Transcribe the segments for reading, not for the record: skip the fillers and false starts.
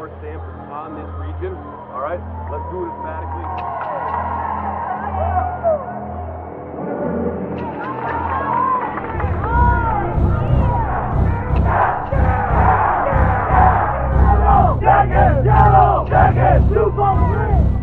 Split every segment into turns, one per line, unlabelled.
power stamp on this region. All right, let's do it emphatically. Yellow, jacket, 243.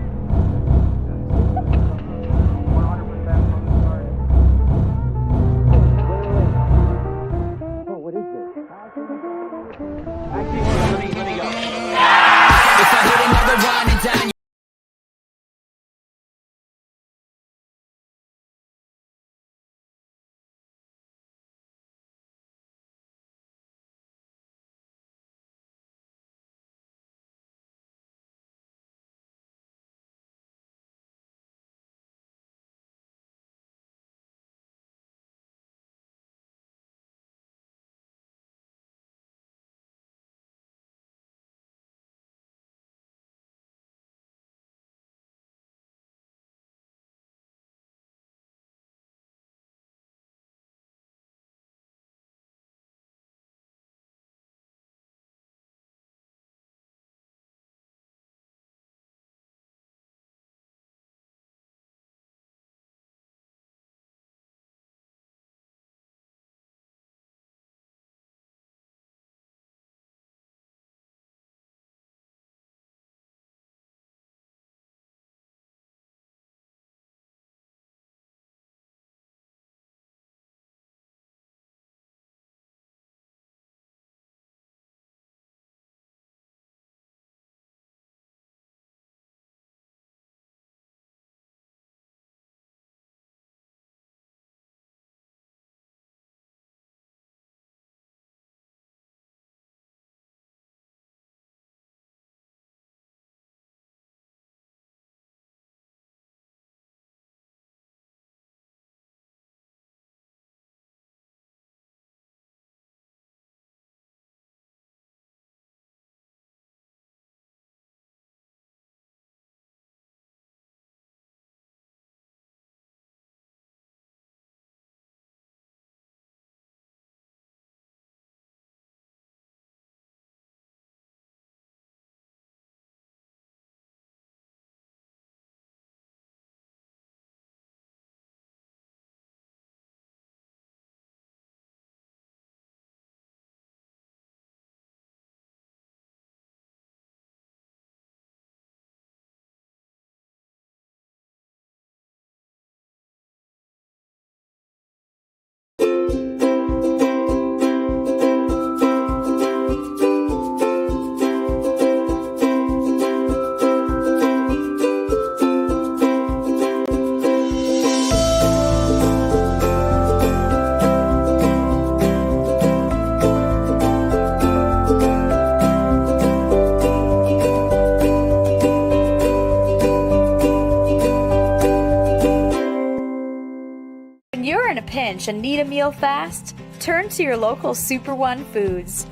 When you're in a pinch and need a meal fast, turn to your local Super One Foods.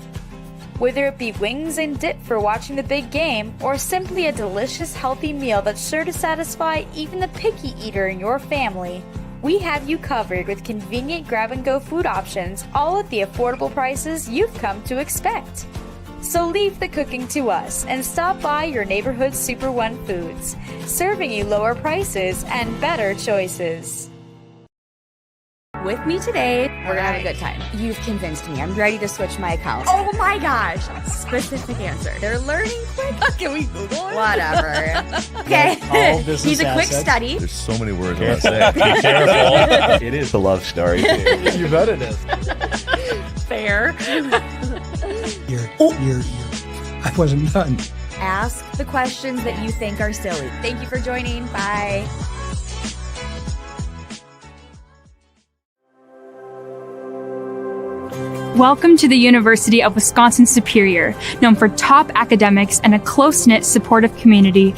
Whether it be wings and dip for watching the big game, or simply a delicious healthy meal that's sure to satisfy even the picky eater in your family, we have you covered with convenient grab-and-go food options, all at the affordable prices you've come to expect. So leave the cooking to us and stop by your neighborhood Super One Foods, serving you lower prices and better choices.
With me today, we're gonna have a good time. You've convinced me. I'm ready to switch my account. Oh my gosh! Specific answer. They're learning quick. Can we Google it? Whatever. Okay. He's a quick study.
There's so many words I want to say. Be careful. It is a love story.
You bet it is.
Fair.
I wasn't done.
Ask the questions that you think are silly. Thank you for joining. Bye.
Welcome to the University of Wisconsin-Superior, known for top academics and a close-knit, supportive community.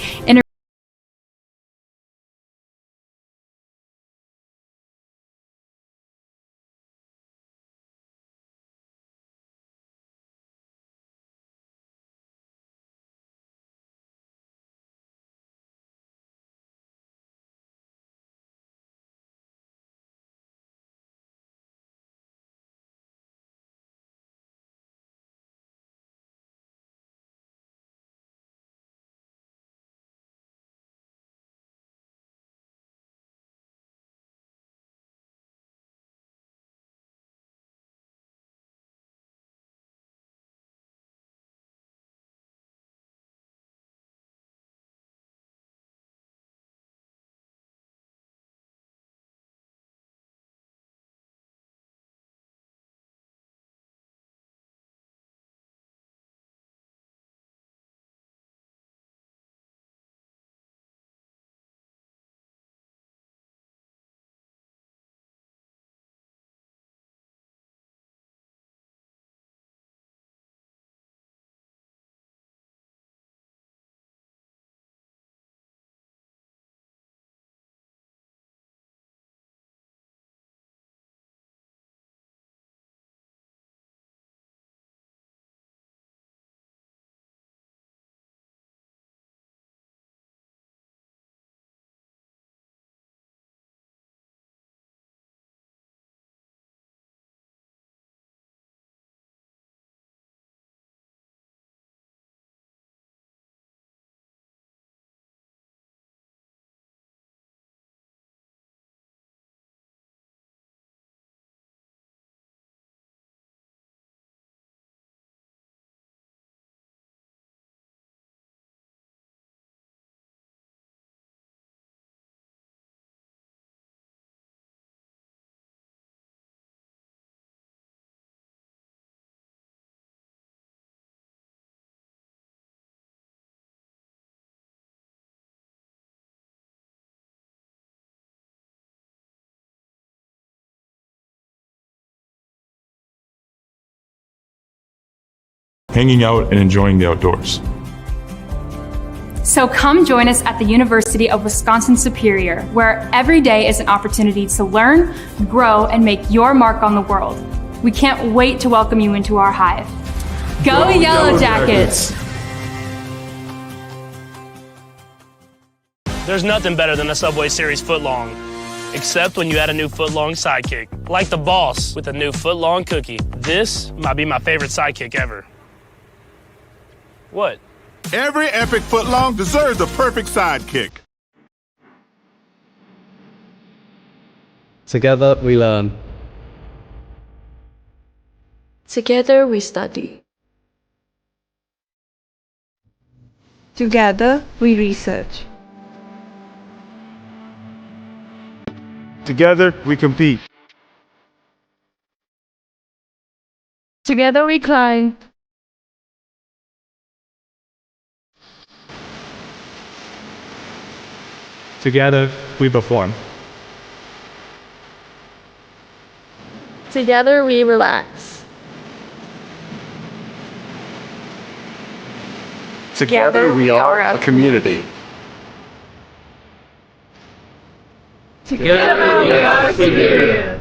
hanging out and enjoying the outdoors.
So come join us at the University of Wisconsin-Superior, where every day is an opportunity to learn, grow, and make your mark on the world. We can't wait to welcome you into our hive. Go Yellow Jackets!
There's nothing better than a Subway Series footlong, except when you add a new footlong sidekick, like the boss with a new footlong cookie. This might be my favorite sidekick ever. What?
Every epic footlong deserves a perfect sidekick.
Together we learn.
Together we study.
Together we research.
Together we compete.
Together we climb.
Together we perform.
Together we relax.
Together we are a community.
Together we are superior.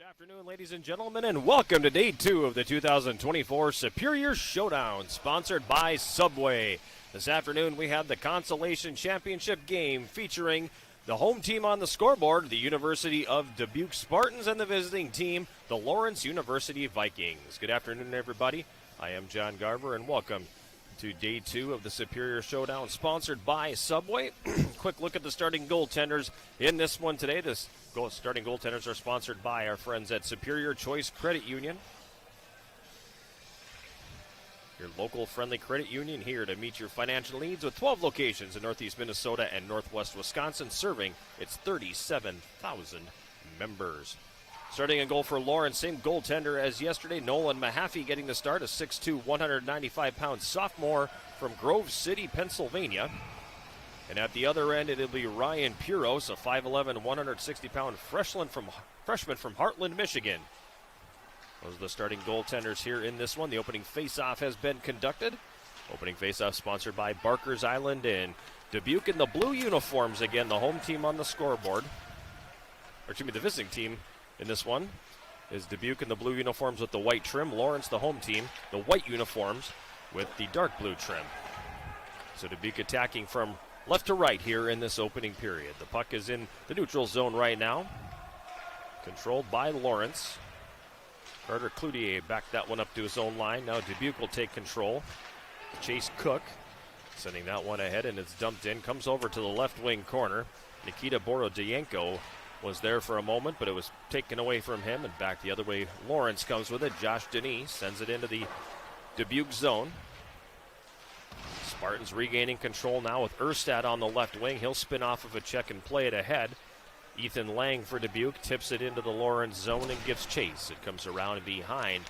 Afternoon, ladies and gentlemen, and welcome to day 2 of the 2024 Superior Showdown, sponsored by Subway. This afternoon, we have the Consolation Championship game featuring the home team on the scoreboard, the University of Dubuque Spartans, and the visiting team, the Lawrence University Vikings. Good afternoon, everybody. I am John Garver, and welcome to day 2 of the Superior Showdown, sponsored by Subway. Quick look at the starting goaltenders in this one today. Starting goaltenders are sponsored by our friends at Superior Choice Credit Union. Your local friendly credit union here to meet your financial needs with 12 locations in Northeast Minnesota and Northwest Wisconsin, serving its 37,000 members. Starting a goal for Lawrence, same goaltender as yesterday, Nolan Mahaffey getting the start, a 6'2", 195-pound sophomore from Grove City, Pennsylvania. And at the other end, it'll be Ryan Puros, a 5'11", 160-pound freshman from Heartland, Michigan. Those are the starting goaltenders here in this one. The opening faceoff has been conducted. Opening faceoff sponsored by Barker's Island and Dubuque in the blue uniforms. Again, the home team on the scoreboard. Or excuse me, the visiting team in this one is Dubuque in the blue uniforms with the white trim. Lawrence, the home team, the white uniforms with the dark blue trim. So Dubuque attacking from left to right here in this opening period. The puck is in the neutral zone right now. Controlled by Lawrence. Carter Cloutier backed that one up to his own line. Now Dubuque will take control. Chase Cook sending that one ahead, and it's dumped in. Comes over to the left wing corner. Nikita Borodyanko was there for a moment, but it was taken away from him, and back the other way. Lawrence comes with it. Josh Denis sends it into the Dubuque zone. Spartans regaining control now with Erstad on the left wing. He'll spin off of a check and play it ahead. Ethan Lang for Dubuque tips it into the Lawrence zone and gives chase. It comes around behind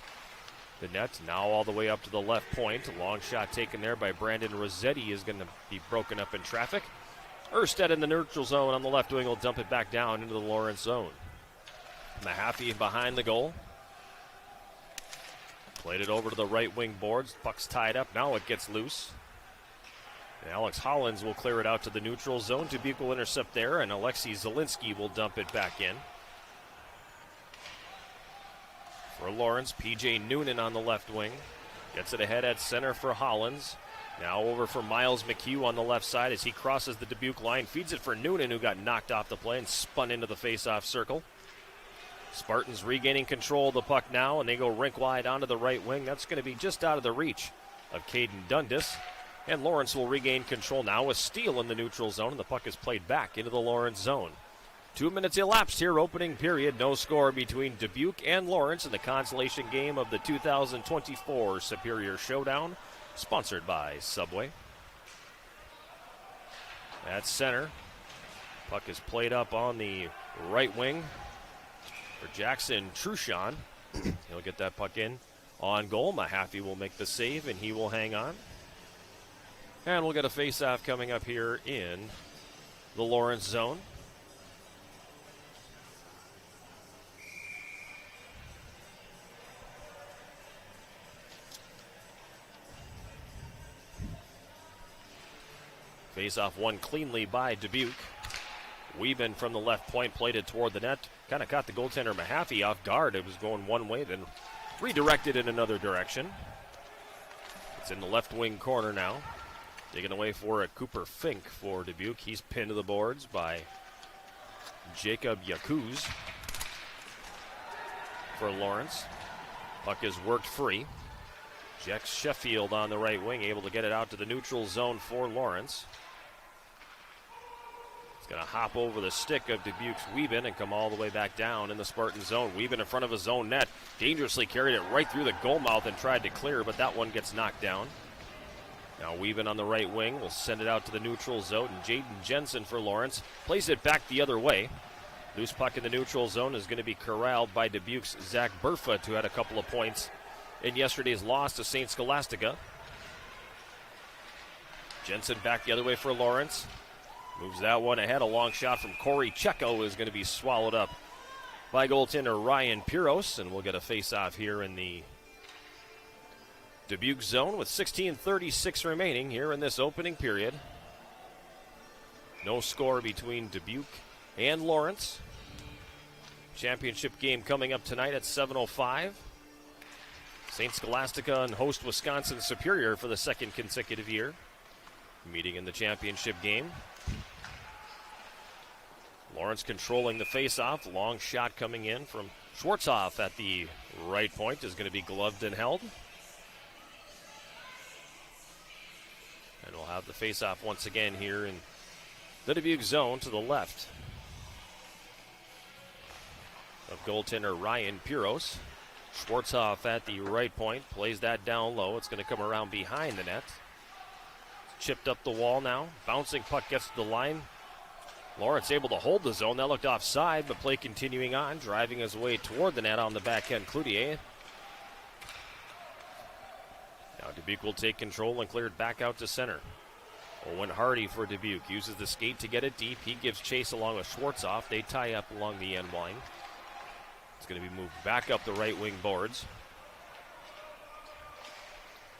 the net, now all the way up to the left point. A long shot taken there by Brandon Rossetti is going to be broken up in traffic. Erstad in the neutral zone on the left wing will dump it back down into the Lawrence zone. Mahaffey behind the goal. Played it over to the right wing boards. Puck's tied up. Now it gets loose. And Alex Hollins will clear it out to the neutral zone. Dubuque will intercept there, and Alexei Zielinski will dump it back in. For Lawrence, P.J. Noonan on the left wing. Gets it ahead at center for Hollins. Now over for Miles McHugh on the left side as he crosses the Dubuque line. Feeds it for Noonan, who got knocked off the play and spun into the faceoff circle. Spartans regaining control of the puck now, and they go rink wide onto the right wing. That's going to be just out of the reach of Caden Dundas. And Lawrence will regain control now with Steele in the neutral zone, and the puck is played back into the Lawrence zone. 2 minutes elapsed here, opening period. No score between Dubuque and Lawrence in the consolation game of the 2024 Superior Showdown, sponsored by Subway. At center, puck is played up on the right wing for Jackson Truchon. He'll get that puck in on goal. Mahaffey will make the save, and he will hang on. And we'll get a face-off coming up here in the Lawrence zone. Face-off won cleanly by Dubuque. Wieben from the left point played it toward the net. Kind of caught the goaltender Mahaffey off guard. It was going one way, then redirected in another direction. It's in the left wing corner now. Taken away for a Cooper Fink for Dubuque. He's pinned to the boards by Jacob Yakuz for Lawrence. Puck is worked free. Jack Sheffield on the right wing, able to get it out to the neutral zone for Lawrence. It's going to hop over the stick of Dubuque's Wieben and come all the way back down in the Spartan zone. Wieben in front of his own net. Dangerously carried it right through the goal mouth and tried to clear, but that one gets knocked down. Now Wieben on the right wing will send it out to the neutral zone. And Jaden Jensen for Lawrence plays it back the other way. Loose puck in the neutral zone is going to be corralled by Dubuque's Zach Burfoot, who had a couple of points in yesterday's loss to St. Scholastica. Jensen back the other way for Lawrence. Moves that one ahead. A long shot from Corey Checo is going to be swallowed up by goaltender Ryan Puros, and we'll get a face-off here in the Dubuque zone with 16:36 remaining here in this opening period. No score between Dubuque and Lawrence. Championship game coming up tonight at 7:05. St. Scholastica and host Wisconsin Superior for the second consecutive year, meeting in the championship game. Lawrence controlling the face-off. Long shot coming in from Schwartzoff at the right point is going to be gloved and held. And we'll have the face-off once again here in the Dubuque zone to the left of goaltender Ryan Piros. Schwartzoff at the right point, plays that down low. It's going to come around behind the net. Chipped up the wall now. Bouncing puck gets to the line. Lawrence able to hold the zone. That looked offside, but play continuing on. Driving his way toward the net on the backhand, Cloutier. Now Dubuque will take control and clear it back out to center. Owen Hardy for Dubuque. Uses the skate to get it deep. He gives chase along with Schwartzoff. They tie up along the end line. It's going to be moved back up the right wing boards.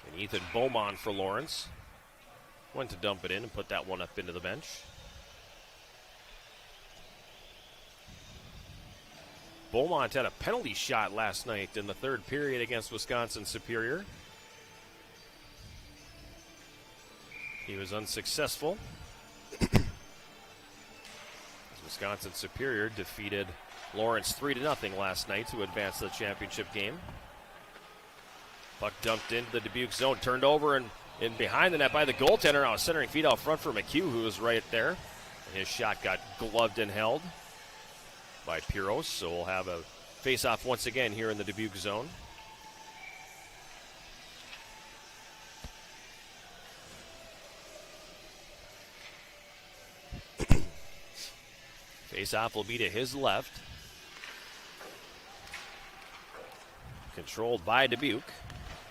And Ethan Beaumont for Lawrence. Went to dump it in and put that one up into the bench. Beaumont had a penalty shot last night in the third period against Wisconsin Superior. He was unsuccessful. Wisconsin Superior defeated Lawrence 3-0 last night to advance to the championship game. Puck dumped into the Dubuque zone, turned over and behind the net by the goaltender. Now centering feet out front for McHugh, who was right there. And his shot got gloved and held by Piros, so we'll have a face-off once again here in the Dubuque zone. Face-off will be to his left. Controlled by Dubuque.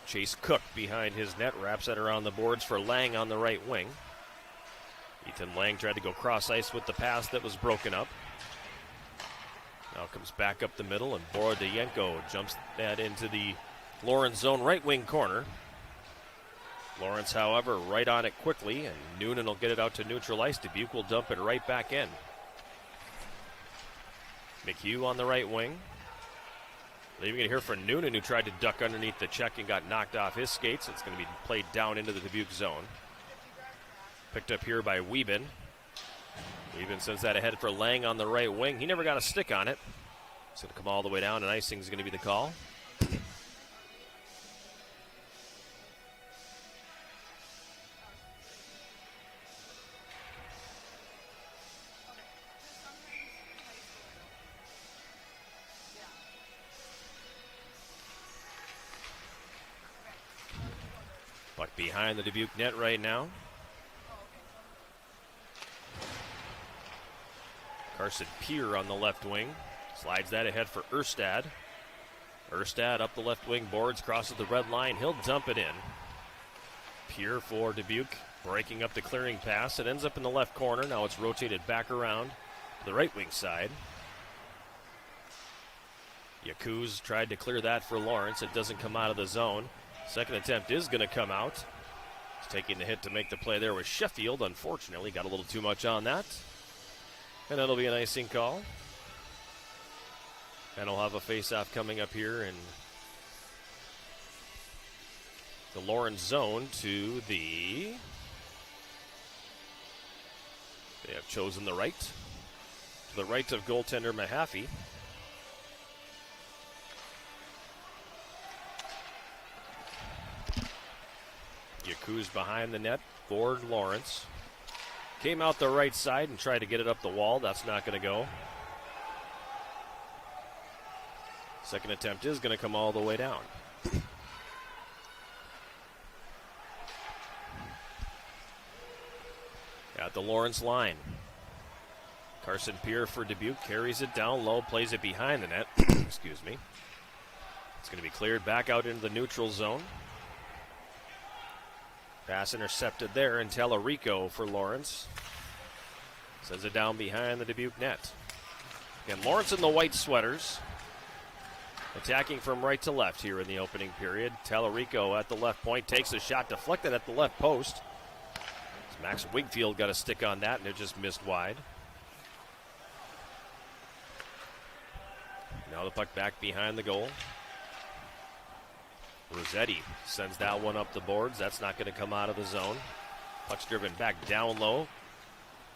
Chase Cook behind his net, wraps that around the boards for Lang on the right wing. Ethan Lang tried to go cross ice with the pass that was broken up. Now comes back up the middle, and Borodayenko jumps that into the Lawrence zone right wing corner. Lawrence, however, right on it quickly, and Noonan will get it out to neutral ice. Dubuque will dump it right back in. McHugh on the right wing. Leaving it here for Noonan, who tried to duck underneath the check and got knocked off his skates. It's going to be played down into the Dubuque zone. Picked up here by Wieben. Wieben sends that ahead for Lang on the right wing. He never got a stick on it. It's going to come all the way down, and icing is going to be the call. Puck behind the Dubuque net right now. Carson Peer on the left wing. Slides that ahead for Erstad. Erstad up the left wing boards, crosses the red line. He'll dump it in. Peer for Dubuque, breaking up the clearing pass. It ends up in the left corner. Now it's rotated back around to the right wing side. Yakuz tried to clear that for Lawrence. It doesn't come out of the zone. Second attempt is going to come out. He's taking the hit to make the play there with Sheffield. Unfortunately, got a little too much on that. And that'll be an icing call. And we'll have a face-off coming up here in the Lawrence zone to the... They have chosen the right. To the right of goaltender Mahaffey. Yakuz behind the net for Lawrence. Came out the right side and tried to get it up the wall. That's not going to go. Second attempt is going to come all the way down. At the Lawrence line. Carson Peer for Dubuque carries it down low, plays it behind the net. Excuse me. It's going to be cleared back out into the neutral zone. Pass intercepted there, and Tellerico for Lawrence. Sends it down behind the Dubuque net. Again, Lawrence in the white sweaters. Attacking from right to left here in the opening period. Tellerico at the left point takes a shot deflected at the left post. Max Wigfield got a stick on that, and it just missed wide. Now the puck back behind the goal. Rossetti sends that one up the boards. That's not going to come out of the zone. Puck's driven back down low.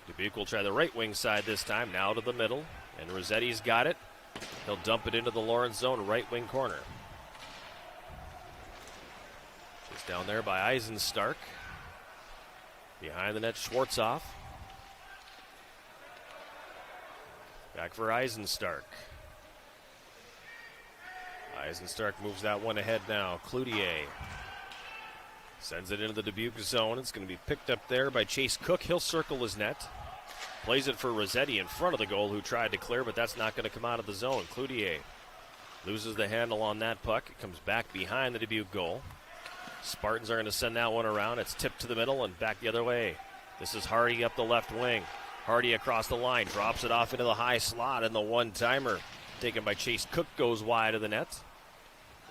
Dubuque will try the right wing side this time. Now to the middle. And Rossetti's got it. He'll dump it into the Lawrence zone, right wing corner. Just down there by Eisenstark. Behind the net, Schwartzoff. Back for Eisenstark. Eisenstark moves that one ahead now. Cloutier sends it into the Dubuque zone. It's going to be picked up there by Chase Cook. He'll circle his net. Plays it for Rossetti in front of the goal, who tried to clear, but that's not going to come out of the zone. Cloutier loses the handle on that puck. It comes back behind the Dubuque goal. Spartans are going to send that one around. It's tipped to the middle and back the other way. This is Hardy up the left wing. Hardy across the line, drops it off into the high slot, and the one-timer taken by Chase Cook goes wide of the net.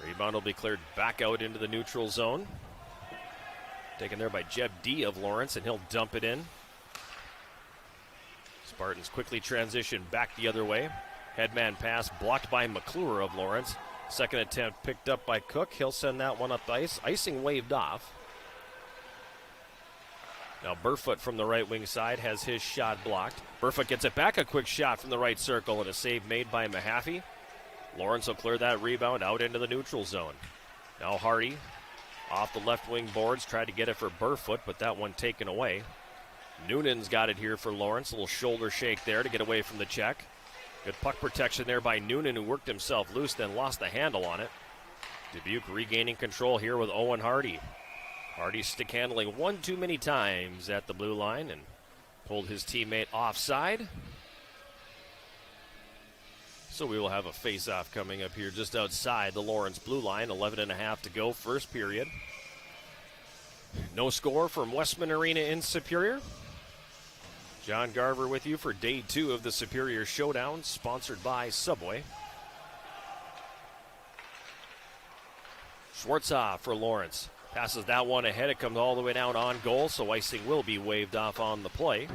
Rebound will be cleared back out into the neutral zone. Taken there by Jeb D of Lawrence, and he'll dump it in. Spartans quickly transition back the other way. Headman pass blocked by McClure of Lawrence. Second attempt picked up by Cook. He'll send that one up the ice. Icing waved off. Now Burfoot from the right wing side has his shot blocked. Burfoot gets it back, a quick shot from the right circle, and a save made by Mahaffey. Lawrence will clear that rebound out into the neutral zone. Now Hardy off the left wing boards, tried to get it for Burfoot, but that one taken away. Noonan's got it here for Lawrence. A little shoulder shake there to get away from the check. Good puck protection there by Noonan, who worked himself loose, then lost the handle on it. Dubuque regaining control here with Owen Hardy. Hardy stick handling one too many times at the blue line and pulled his teammate offside. So we will have a face-off coming up here just outside the Lawrence blue line. 11.5 to go, first period. No score from Westman Arena in Superior. John Garver with you for day 2 of the Superior Showdown, sponsored by Subway. Schwartzoff for Lawrence. Passes that one ahead. It comes all the way down on goal, so icing will be waved off on the play.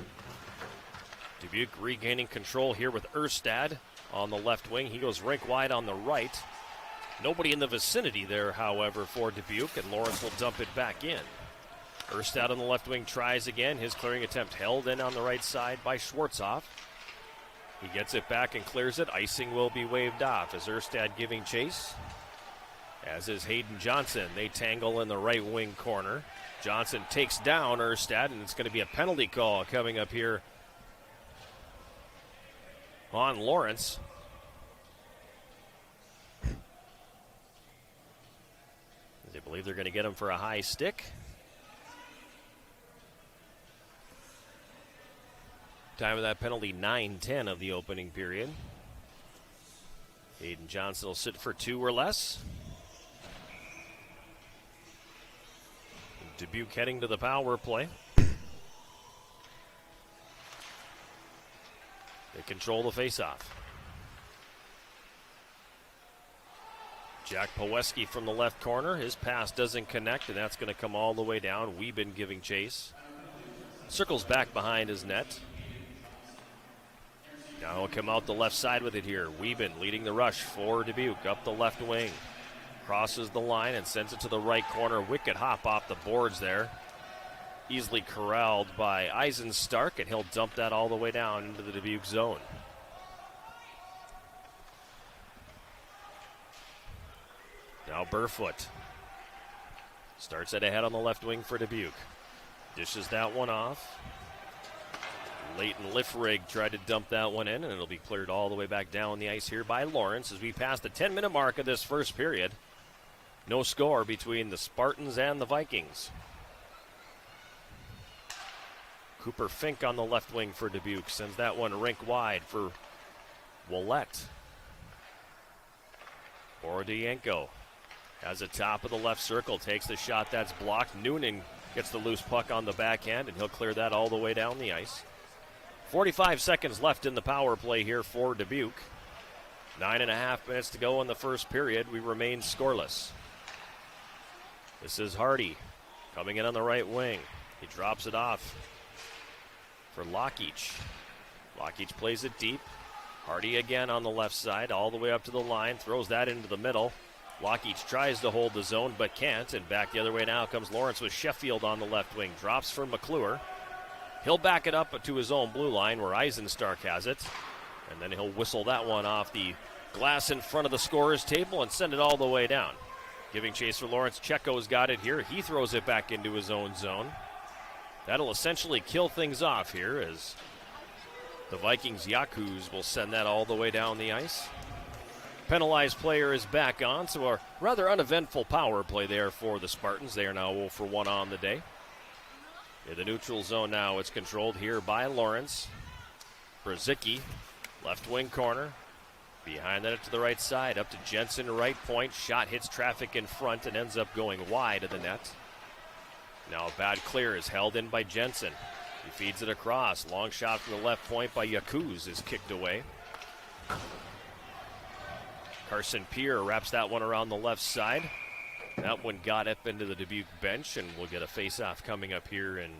Dubuque regaining control here with Erstad on the left wing. He goes rink wide on the right. Nobody in the vicinity there, however, for Dubuque, and Lawrence will dump it back in. Erstad on the left wing tries again. His clearing attempt held in on the right side by Schwartzoff. He gets it back and clears it. Icing will be waved off as Erstad giving chase. As is Hayden Johnson. They tangle in the right wing corner. Johnson takes down Erstad, and it's going to be a penalty call coming up here on Lawrence. They believe they're going to get him for a high stick. Time of that penalty, 9:10 of the opening period. Hayden Johnson will sit for 2 or less. Dubuque heading to the power play. They control the faceoff. Jack Poweski from the left corner. His pass doesn't connect, and that's going to come all the way down. Wieben giving chase. Circles back behind his net. Now he'll come out the left side with it here. Wieben leading the rush for Dubuque up the left wing. Crosses the line and sends it to the right corner. Wicked hop off the boards there. Easily corralled by Eisenstark, and he'll dump that all the way down into the Dubuque zone. Now Burfoot starts it ahead on the left wing for Dubuque. Dishes that one off. Leighton Liffrig tried to dump that one in, and it'll be cleared all the way back down the ice here by Lawrence as we pass the 10-minute mark of this first period. No score between the Spartans and the Vikings. Cooper Fink on the left wing for Dubuque. Sends that one rink wide for Willette. Borodienko has a top of the left circle. Takes the shot that's blocked. Noonan gets the loose puck on the backhand, and he'll clear that all the way down the ice. 45 seconds left in the power play here for Dubuque. 9.5 minutes to go in the first period. We remain scoreless. This is Hardy coming in on the right wing. He drops it off for Lockich. Lockich plays it deep. Hardy again on the left side, all the way up to the line, throws that into the middle. Lockheach tries to hold the zone, but can't, and back the other way now comes Lawrence with Sheffield on the left wing. Drops for McClure. He'll back it up to his own blue line where Eisenstark has it, and then he'll whistle that one off the glass in front of the scorer's table and send it all the way down. Giving chase for Lawrence. Checo's got it here. He throws it back into his own zone. That'll essentially kill things off here as the Vikings Yakuza will send that all the way down the ice. Penalized player is back on, so a rather uneventful power play there for the Spartans. They are now 0 for 1 on the day. In the neutral zone now, it's controlled here by Lawrence. Brzezicki, left wing corner. Behind that to the right side, up to Jensen, right point. Shot hits traffic in front and ends up going wide of the net. Now a bad clear is held in by Jensen. He feeds it across. Long shot from the left point by Yakuza is kicked away. Carson Pierre wraps that one around the left side. That one got up into the Dubuque bench, and we'll get a face-off coming up here in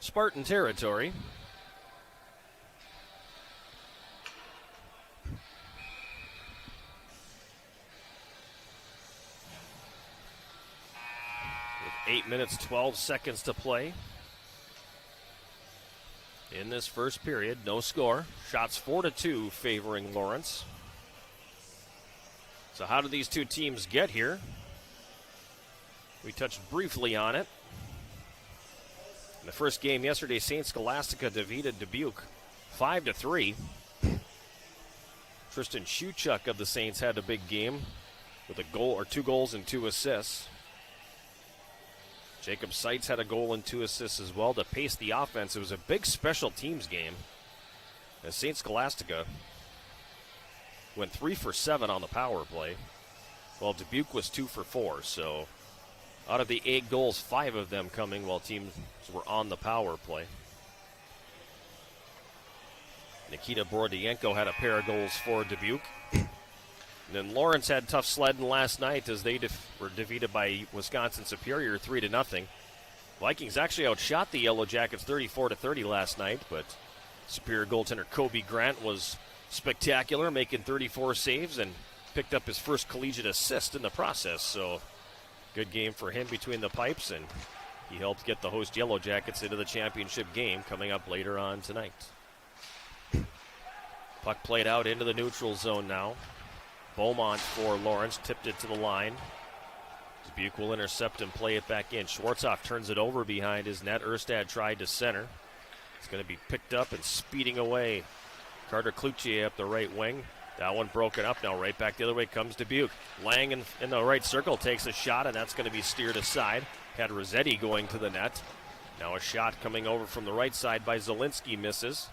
Spartan territory. With 8 minutes, 12 seconds to play in this first period, no score. Shots 4-2 favoring Lawrence. So how did these two teams get here? We touched briefly on it. In the first game yesterday, St. Scholastica defeated Dubuque 5-3. Tristan Shuchuk of the Saints had a big game with a goal or 2 goals and 2 assists. Jacob Seitz had a goal and 2 assists as well to pace the offense. It was a big special teams game as St. Scholastica went 3 for 7 on the power play, while Dubuque was 2 for 4. So out of the 8 goals, 5 of them coming while teams were on the power play. Nikita Borodienko had a pair of goals for Dubuque. And then Lawrence had tough sledding last night as they were defeated by Wisconsin Superior 3-0. Vikings actually outshot the Yellow Jackets 34-30 last night, but Superior goaltender Kobe Grant was spectacular, making 34 saves and picked up his first collegiate assist in the process. So good game for him between the pipes, and he helped get the host Yellow Jackets into the championship game coming up later on tonight. Puck played out into the neutral zone now. Beaumont for Lawrence, tipped it to the line. Dubuque will intercept and play it back in. Schwartzoff turns it over behind his net. Erstad tried to center. It's going to be picked up and speeding away. Carter Cloutier up the right wing. That one broken up now. Right back the other way comes Dubuque. Lang in the right circle takes a shot, and that's going to be steered aside. Had Rossetti going to the net. Now a shot coming over from the right side by Zielinski misses.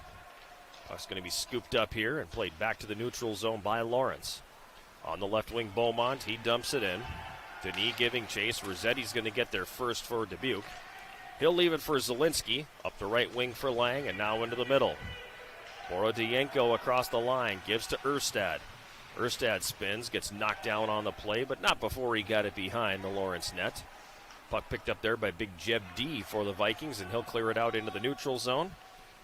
Puck's going to be scooped up here and played back to the neutral zone by Lawrence. On the left wing, Beaumont, he dumps it in. Denis giving chase. Rossetti's going to get there first for Dubuque. He'll leave it for Zielinski. Up the right wing for Lang, and now into the middle. Borodienko across the line, gives to Erstad. Erstad spins, gets knocked down on the play, but not before he got it behind the Lawrence net. Puck picked up there by Big Jeb D for the Vikings, and he'll clear it out into the neutral zone.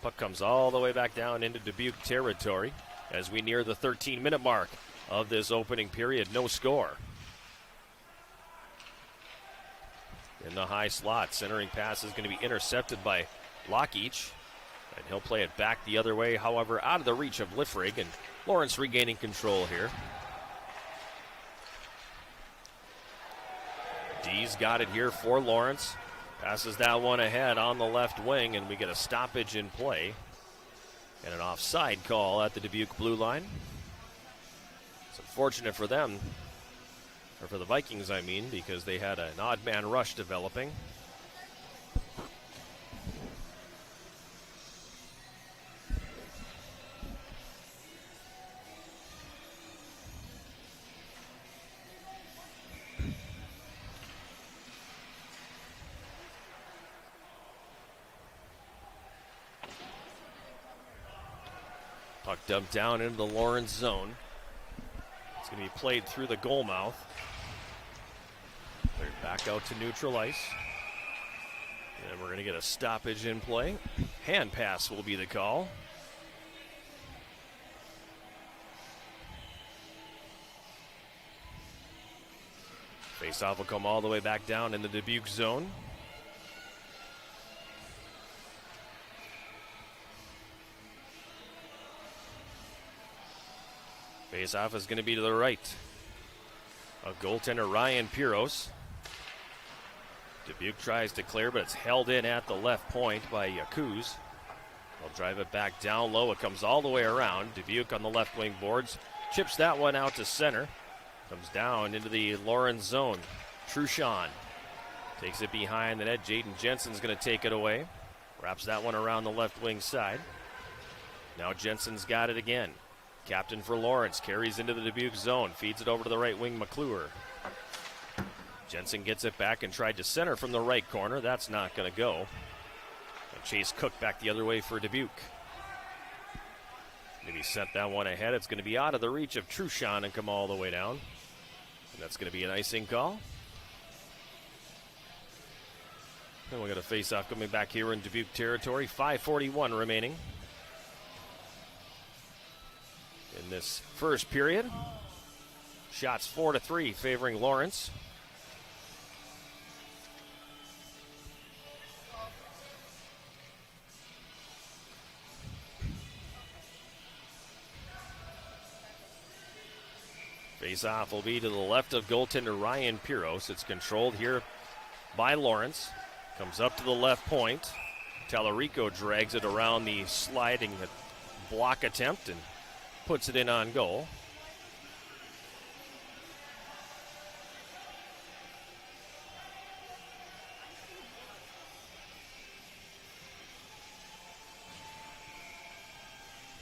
Puck comes all the way back down into Dubuque territory as we near the 13-minute mark of this opening period. No score. In the high slot, centering pass is going to be intercepted by Lockheach, and he'll play it back the other way, however, out of the reach of Liffrig, and Lawrence regaining control here. D's got it here for Lawrence. Passes that one ahead on the left wing, and we get a stoppage in play and an offside call at the Dubuque blue line. It's unfortunate for them, or for the Vikings, I mean, because they had an odd man rush developing. Puck dumped down into the Lawrence zone. It's going to be played through the goal mouth. Cleared back out to neutral ice. And we're going to get a stoppage in play. Hand pass will be the call. Face-off will come all the way back down in the Dubuque zone. Face-off is going to be to the right of goaltender Ryan Piros. Dubuque tries to clear, but it's held in at the left point by Yakuz. They'll drive it back down low. It comes all the way around. Dubuque on the left wing boards. Chips that one out to center. Comes down into the Lawrence zone. Truchon takes it behind the net. Jaden Jensen's going to take it away. Wraps that one around the left wing side. Now Jensen's got it again. Captain for Lawrence carries into the Dubuque zone. Feeds it over to the right wing, McClure. Jensen gets it back and tried to center from the right corner. That's not going to go. And Chase Cook back the other way for Dubuque. Maybe sent that one ahead. It's going to be out of the reach of Truchon and come all the way down. And that's going to be an icing call. And we got a face-off coming back here in Dubuque territory. 5:41 remaining in this first period. Shots 4-3 favoring Lawrence. Face-off will be to the left of goaltender Ryan Piros. It's controlled here by Lawrence. Comes up to the left point. Tallarico drags it around the sliding block attempt and puts it in on goal.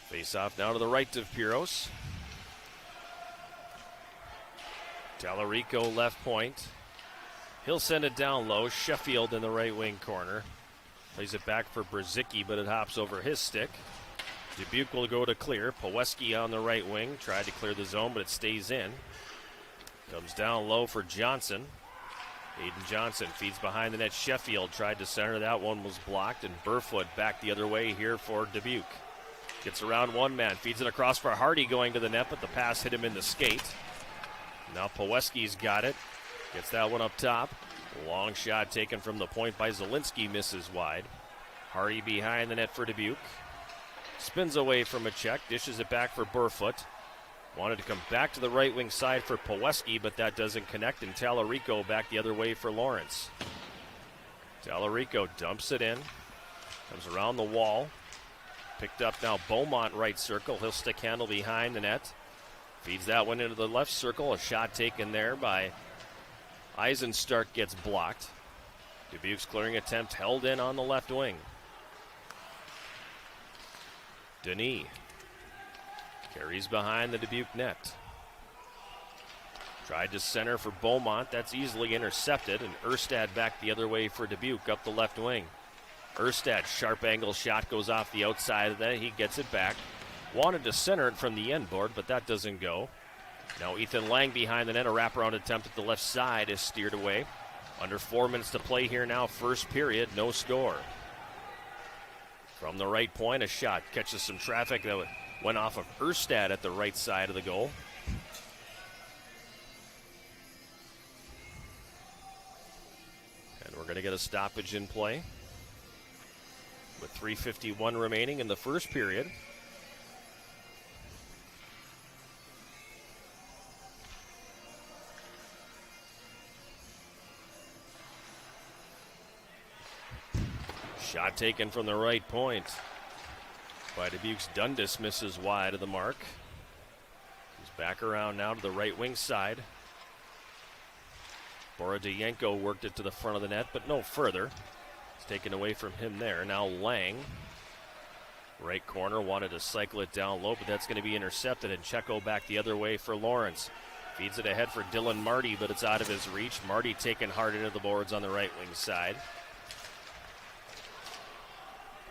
Face-off now to the right of Piros. Tallarico left point. He'll send it down low. Sheffield in the right wing corner. Plays it back for Brzezicki, but it hops over his stick. Dubuque will go to clear. Paweski on the right wing. Tried to clear the zone, but it stays in. Comes down low for Johnson. Aiden Johnson feeds behind the net. Sheffield tried to center. That one was blocked, and Burfoot back the other way here for Dubuque. Gets around one man. Feeds it across for Hardy going to the net, but the pass hit him in the skate. Now Paweski's got it. Gets that one up top. Long shot taken from the point by Zielinski, misses wide. Hardy behind the net for Dubuque. Spins away from a check. Dishes it back for Burfoot. Wanted to come back to the right wing side for Paweski, but that doesn't connect. And Tallarico back the other way for Lawrence. Tallarico dumps it in. Comes around the wall. Picked up now Beaumont right circle. He'll stick handle behind the net. Feeds that one into the left circle. A shot taken there by Eisenstark, gets blocked. Dubuque's clearing attempt held in on the left wing. Denis carries behind the Dubuque net. Tried to center for Beaumont. That's easily intercepted. And Erstad back the other way for Dubuque up the left wing. Erstad, sharp angle shot goes off the outside of that. He gets it back. Wanted to center it from the end board, but that doesn't go. Now Ethan Lang behind the net. A wraparound attempt at the left side is steered away. Under 4 minutes to play here now. First period, no score. From the right point, a shot catches some traffic that went off of Erstad at the right side of the goal. And we're going to get a stoppage in play with 3:51 remaining in the first period. Shot taken from the right point by Dubuque's Dundas, misses wide of the mark. He's back around now to the right wing side. Borodayenko worked it to the front of the net, but no further. It's taken away from him there. Now Lang, right corner, wanted to cycle it down low, but that's going to be intercepted, and Checo back the other way for Lawrence. Feeds it ahead for Dylan Marty, but it's out of his reach. Marty taken hard into the boards on the right wing side.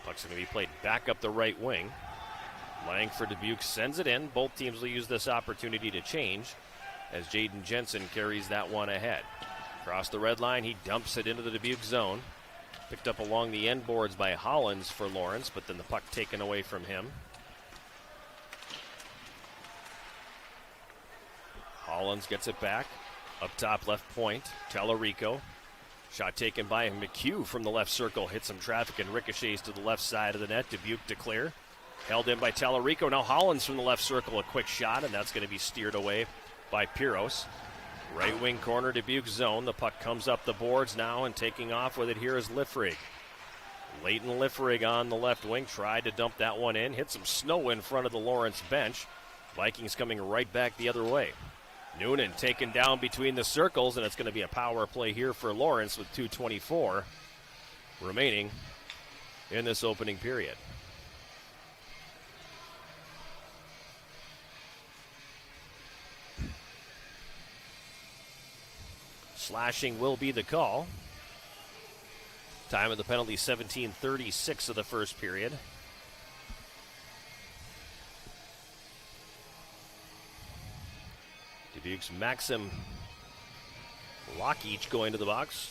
Puck's going to be played back up the right wing. Lang for Dubuque sends it in. Both teams will use this opportunity to change as Jaden Jensen carries that one ahead. Across the red line, he dumps it into the Dubuque zone. Picked up along the end boards by Hollins for Lawrence, but then the puck taken away from him. Hollins gets it back. Up top left point, Tallarico. Shot taken by McHugh from the left circle. Hits some traffic and ricochets to the left side of the net. Dubuque to clear. Held in by Tallarico. Now Hollins from the left circle. A quick shot, and that's going to be steered away by Piros. Right wing corner, Dubuque zone. The puck comes up the boards now, and taking off with it here is Liffrig. Leighton Liffrig on the left wing. Tried to dump that one in. Hit some snow in front of the Lawrence bench. Vikings coming right back the other way. Noonan taken down between the circles, and it's going to be a power play here for Lawrence with 2:24 remaining in this opening period. Slashing will be the call. Time of the penalty, 17:36 of the first period. Dubuque's Maxim Lockich going to the box.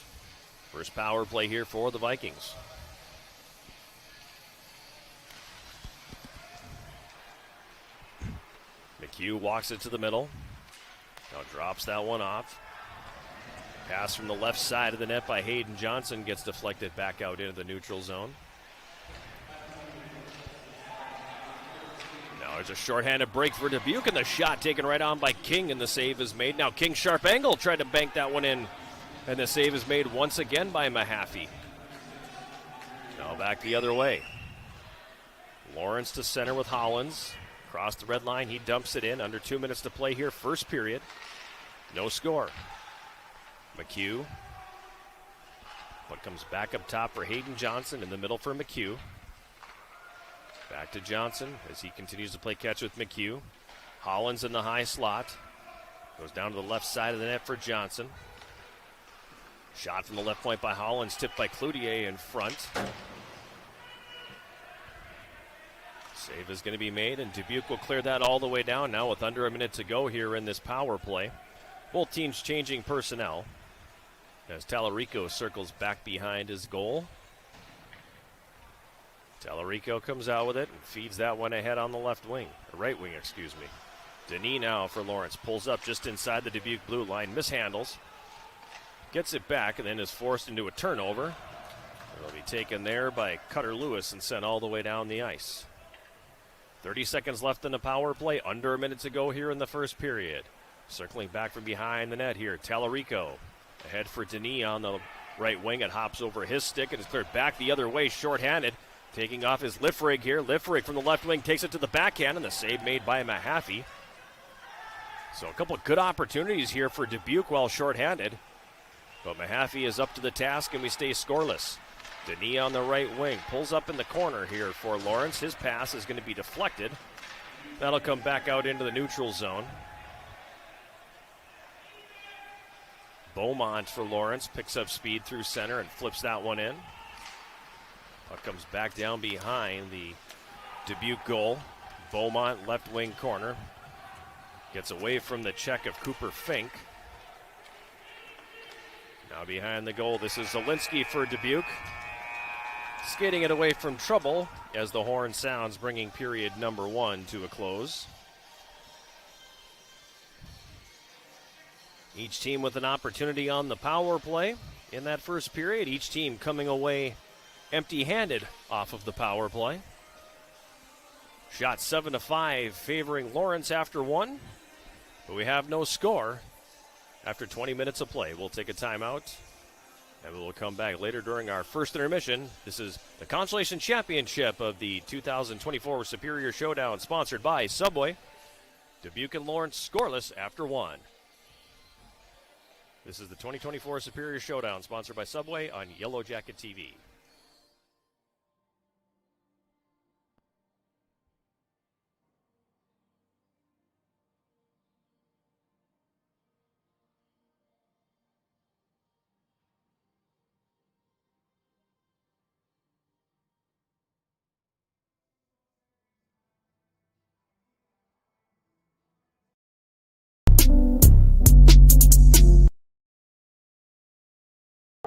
First power play here for the Vikings. McHugh walks it to the middle. Now drops that one off. Pass from the left side of the net by Hayden Johnson gets deflected back out into the neutral zone. There's a shorthanded break for Dubuque, and the shot taken right on by King, and the save is made. Now King sharp angle tried to bank that one in, and the save is made once again by Mahaffey. Now back the other way. Lawrence to center with Hollins. Across the red line, he dumps it in. Under 2 minutes to play here, first period. No score. McHugh. But comes back up top for Hayden Johnson, in the middle for McHugh. Back to Johnson as he continues to play catch with McHugh. Hollins in the high slot. Goes down to the left side of the net for Johnson. Shot from the left point by Hollins, tipped by Cloutier in front. Save is going to be made, and Dubuque will clear that all the way down now with under a minute to go here in this power play. Both teams changing personnel as Tallarico circles back behind his goal. Tallarico comes out with it and feeds that one ahead on the left wing, or right wing, excuse me. Denis now for Lawrence, pulls up just inside the Dubuque blue line, mishandles, gets it back, and then is forced into a turnover. It'll be taken there by Cutter Lewis and sent all the way down the ice. 30 seconds left in the power play, under a minute to go here in the first period. Circling back from behind the net here, Tallarico ahead for Denis on the right wing. It hops over his stick and is cleared back the other way, shorthanded. Taking off his Liffrig here. Liffrig from the left wing takes it to the backhand, and the save made by Mahaffey. So a couple of good opportunities here for Dubuque while shorthanded. But Mahaffey is up to the task, and we stay scoreless. Denis on the right wing pulls up in the corner here for Lawrence. His pass is going to be deflected. That'll come back out into the neutral zone. Beaumont for Lawrence picks up speed through center and flips that one in. Puck comes back down behind the Dubuque goal. Beaumont, left wing corner. Gets away from the check of Cooper Fink. Now behind the goal, this is Zielinski for Dubuque. Skating it away from trouble as the horn sounds, bringing period number 1 to a close. Each team with an opportunity on the power play in that first period. Each team coming away empty-handed off of the power play. Shot 7-5 favoring Lawrence after 1, but we have no score after 20 minutes of play. We'll take a timeout, and we will come back later during our first intermission. This is the Consolation Championship of the 2024 Superior Showdown, sponsored by Subway. Dubuque and Lawrence scoreless after 1. This is the 2024 Superior Showdown, sponsored by Subway on Yellow Jacket TV.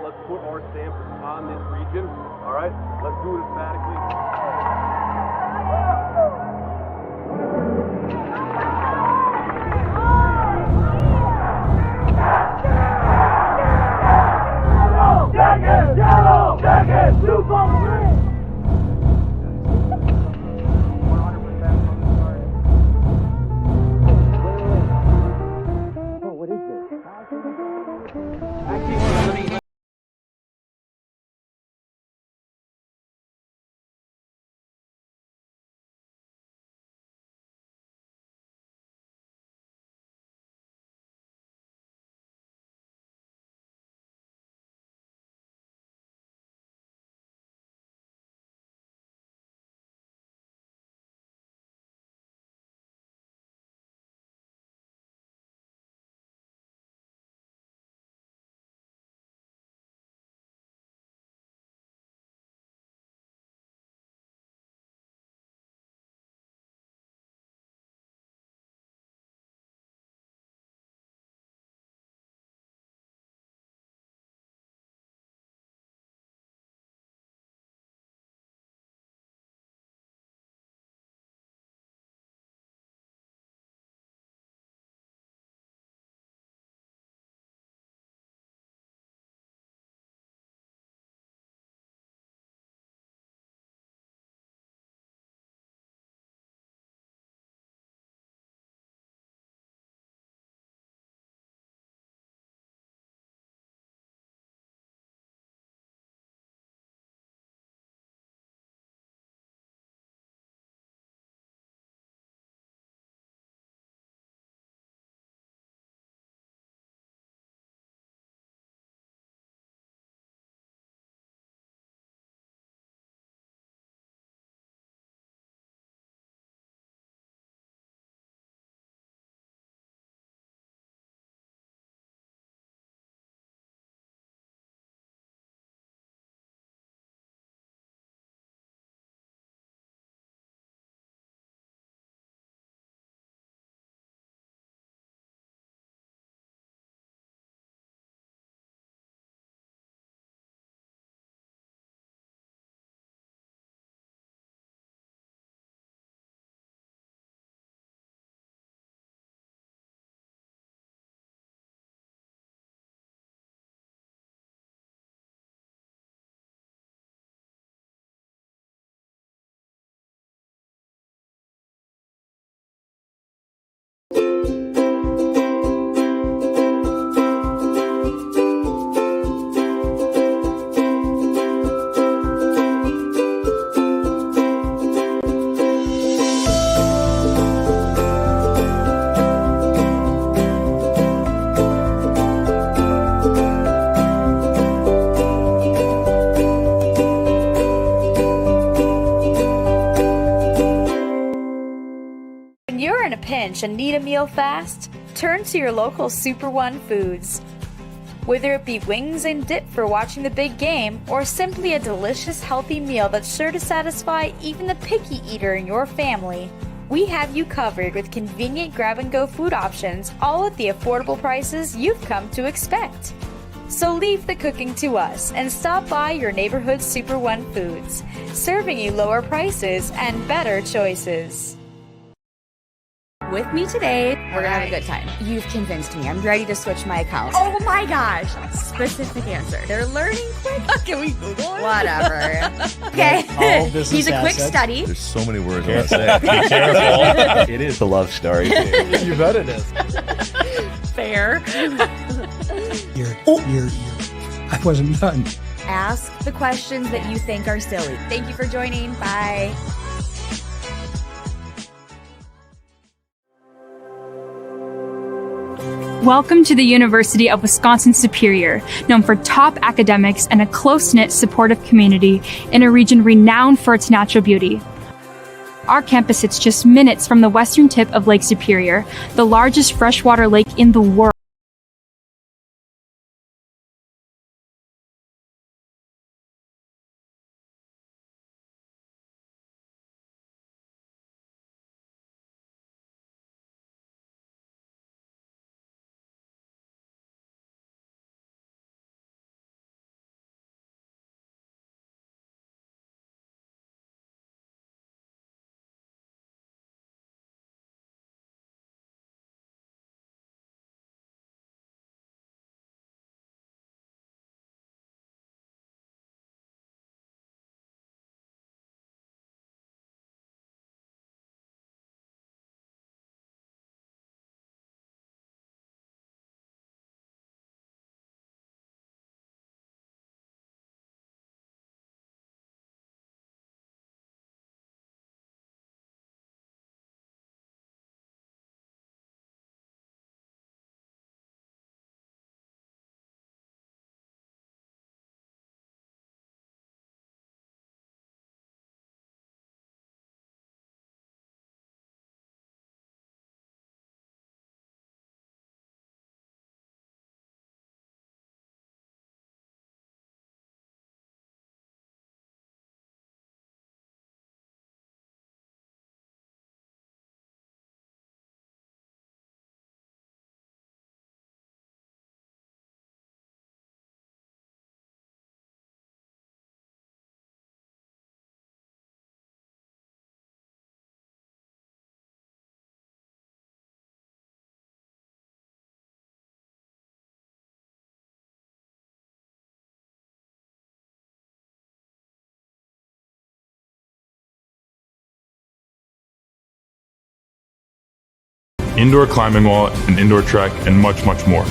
Let's put our stamp on this region. All right, let's do it emphatically.
When you're in a pinch and need a meal fast, turn to your local Super One Foods. Whether it be wings and dip for watching the big game, or simply a delicious healthy meal that's sure to satisfy even the picky eater in your family, we have you covered with convenient grab-and-go food options, all at the affordable prices you've come to expect. So leave the cooking to us and stop by your neighborhood Super One Foods, serving you lower prices and better choices.
With me today, we're gonna have a good time. You've convinced me. I'm ready to switch my account. Oh my gosh! Specific answer. They're learning quick. Can we Google it? Whatever. Okay. He's a quick study.
There's so many words I want to say. Be careful. It is a love story.
You bet it is.
Fair.
I wasn't done.
Ask the questions that you think are silly. Thank you for joining. Bye.
Welcome to the University of Wisconsin-Superior, known for top academics and a close-knit, supportive community in a region renowned for its natural beauty. Our campus sits just minutes from the western tip of Lake Superior, the largest freshwater lake in the world.
Indoor climbing wall, an indoor track, and much, much more.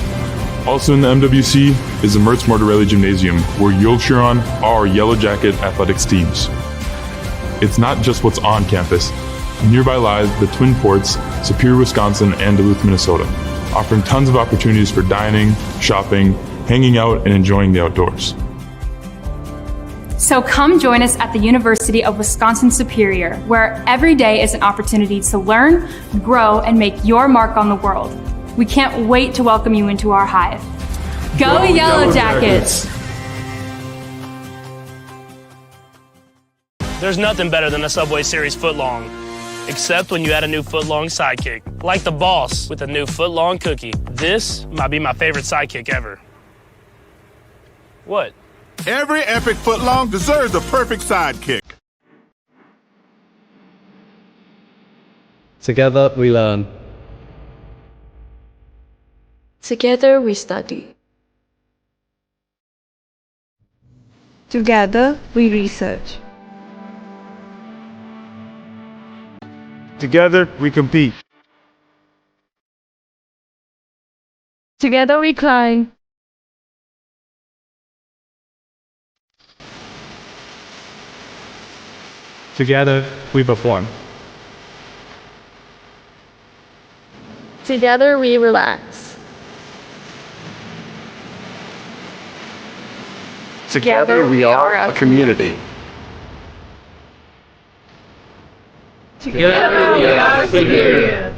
Also in the MWC is the Mertz Mortarelli Gymnasium, where you'll cheer on our Yellow Jacket athletics teams. It's not just what's on campus. Nearby lies the Twin Ports, Superior, Wisconsin, and Duluth, Minnesota, offering tons of opportunities for dining, shopping, hanging out, and enjoying the outdoors.
So come join us at the University of Wisconsin-Superior, where every day is an opportunity to learn, grow, and make your mark on the world. We can't wait to welcome you into our hive. Go Yellow Jackets!
There's nothing better than a Subway Series footlong, except when you add a new footlong sidekick, like the boss with a new footlong cookie. This might be my favorite sidekick ever. What?
Every epic footlong deserves a perfect sidekick.
Together we learn.
Together we study.
Together we research.
Together we compete.
Together we climb.
Together we perform.
Together we relax.
Together we are a community.
Together we are superior.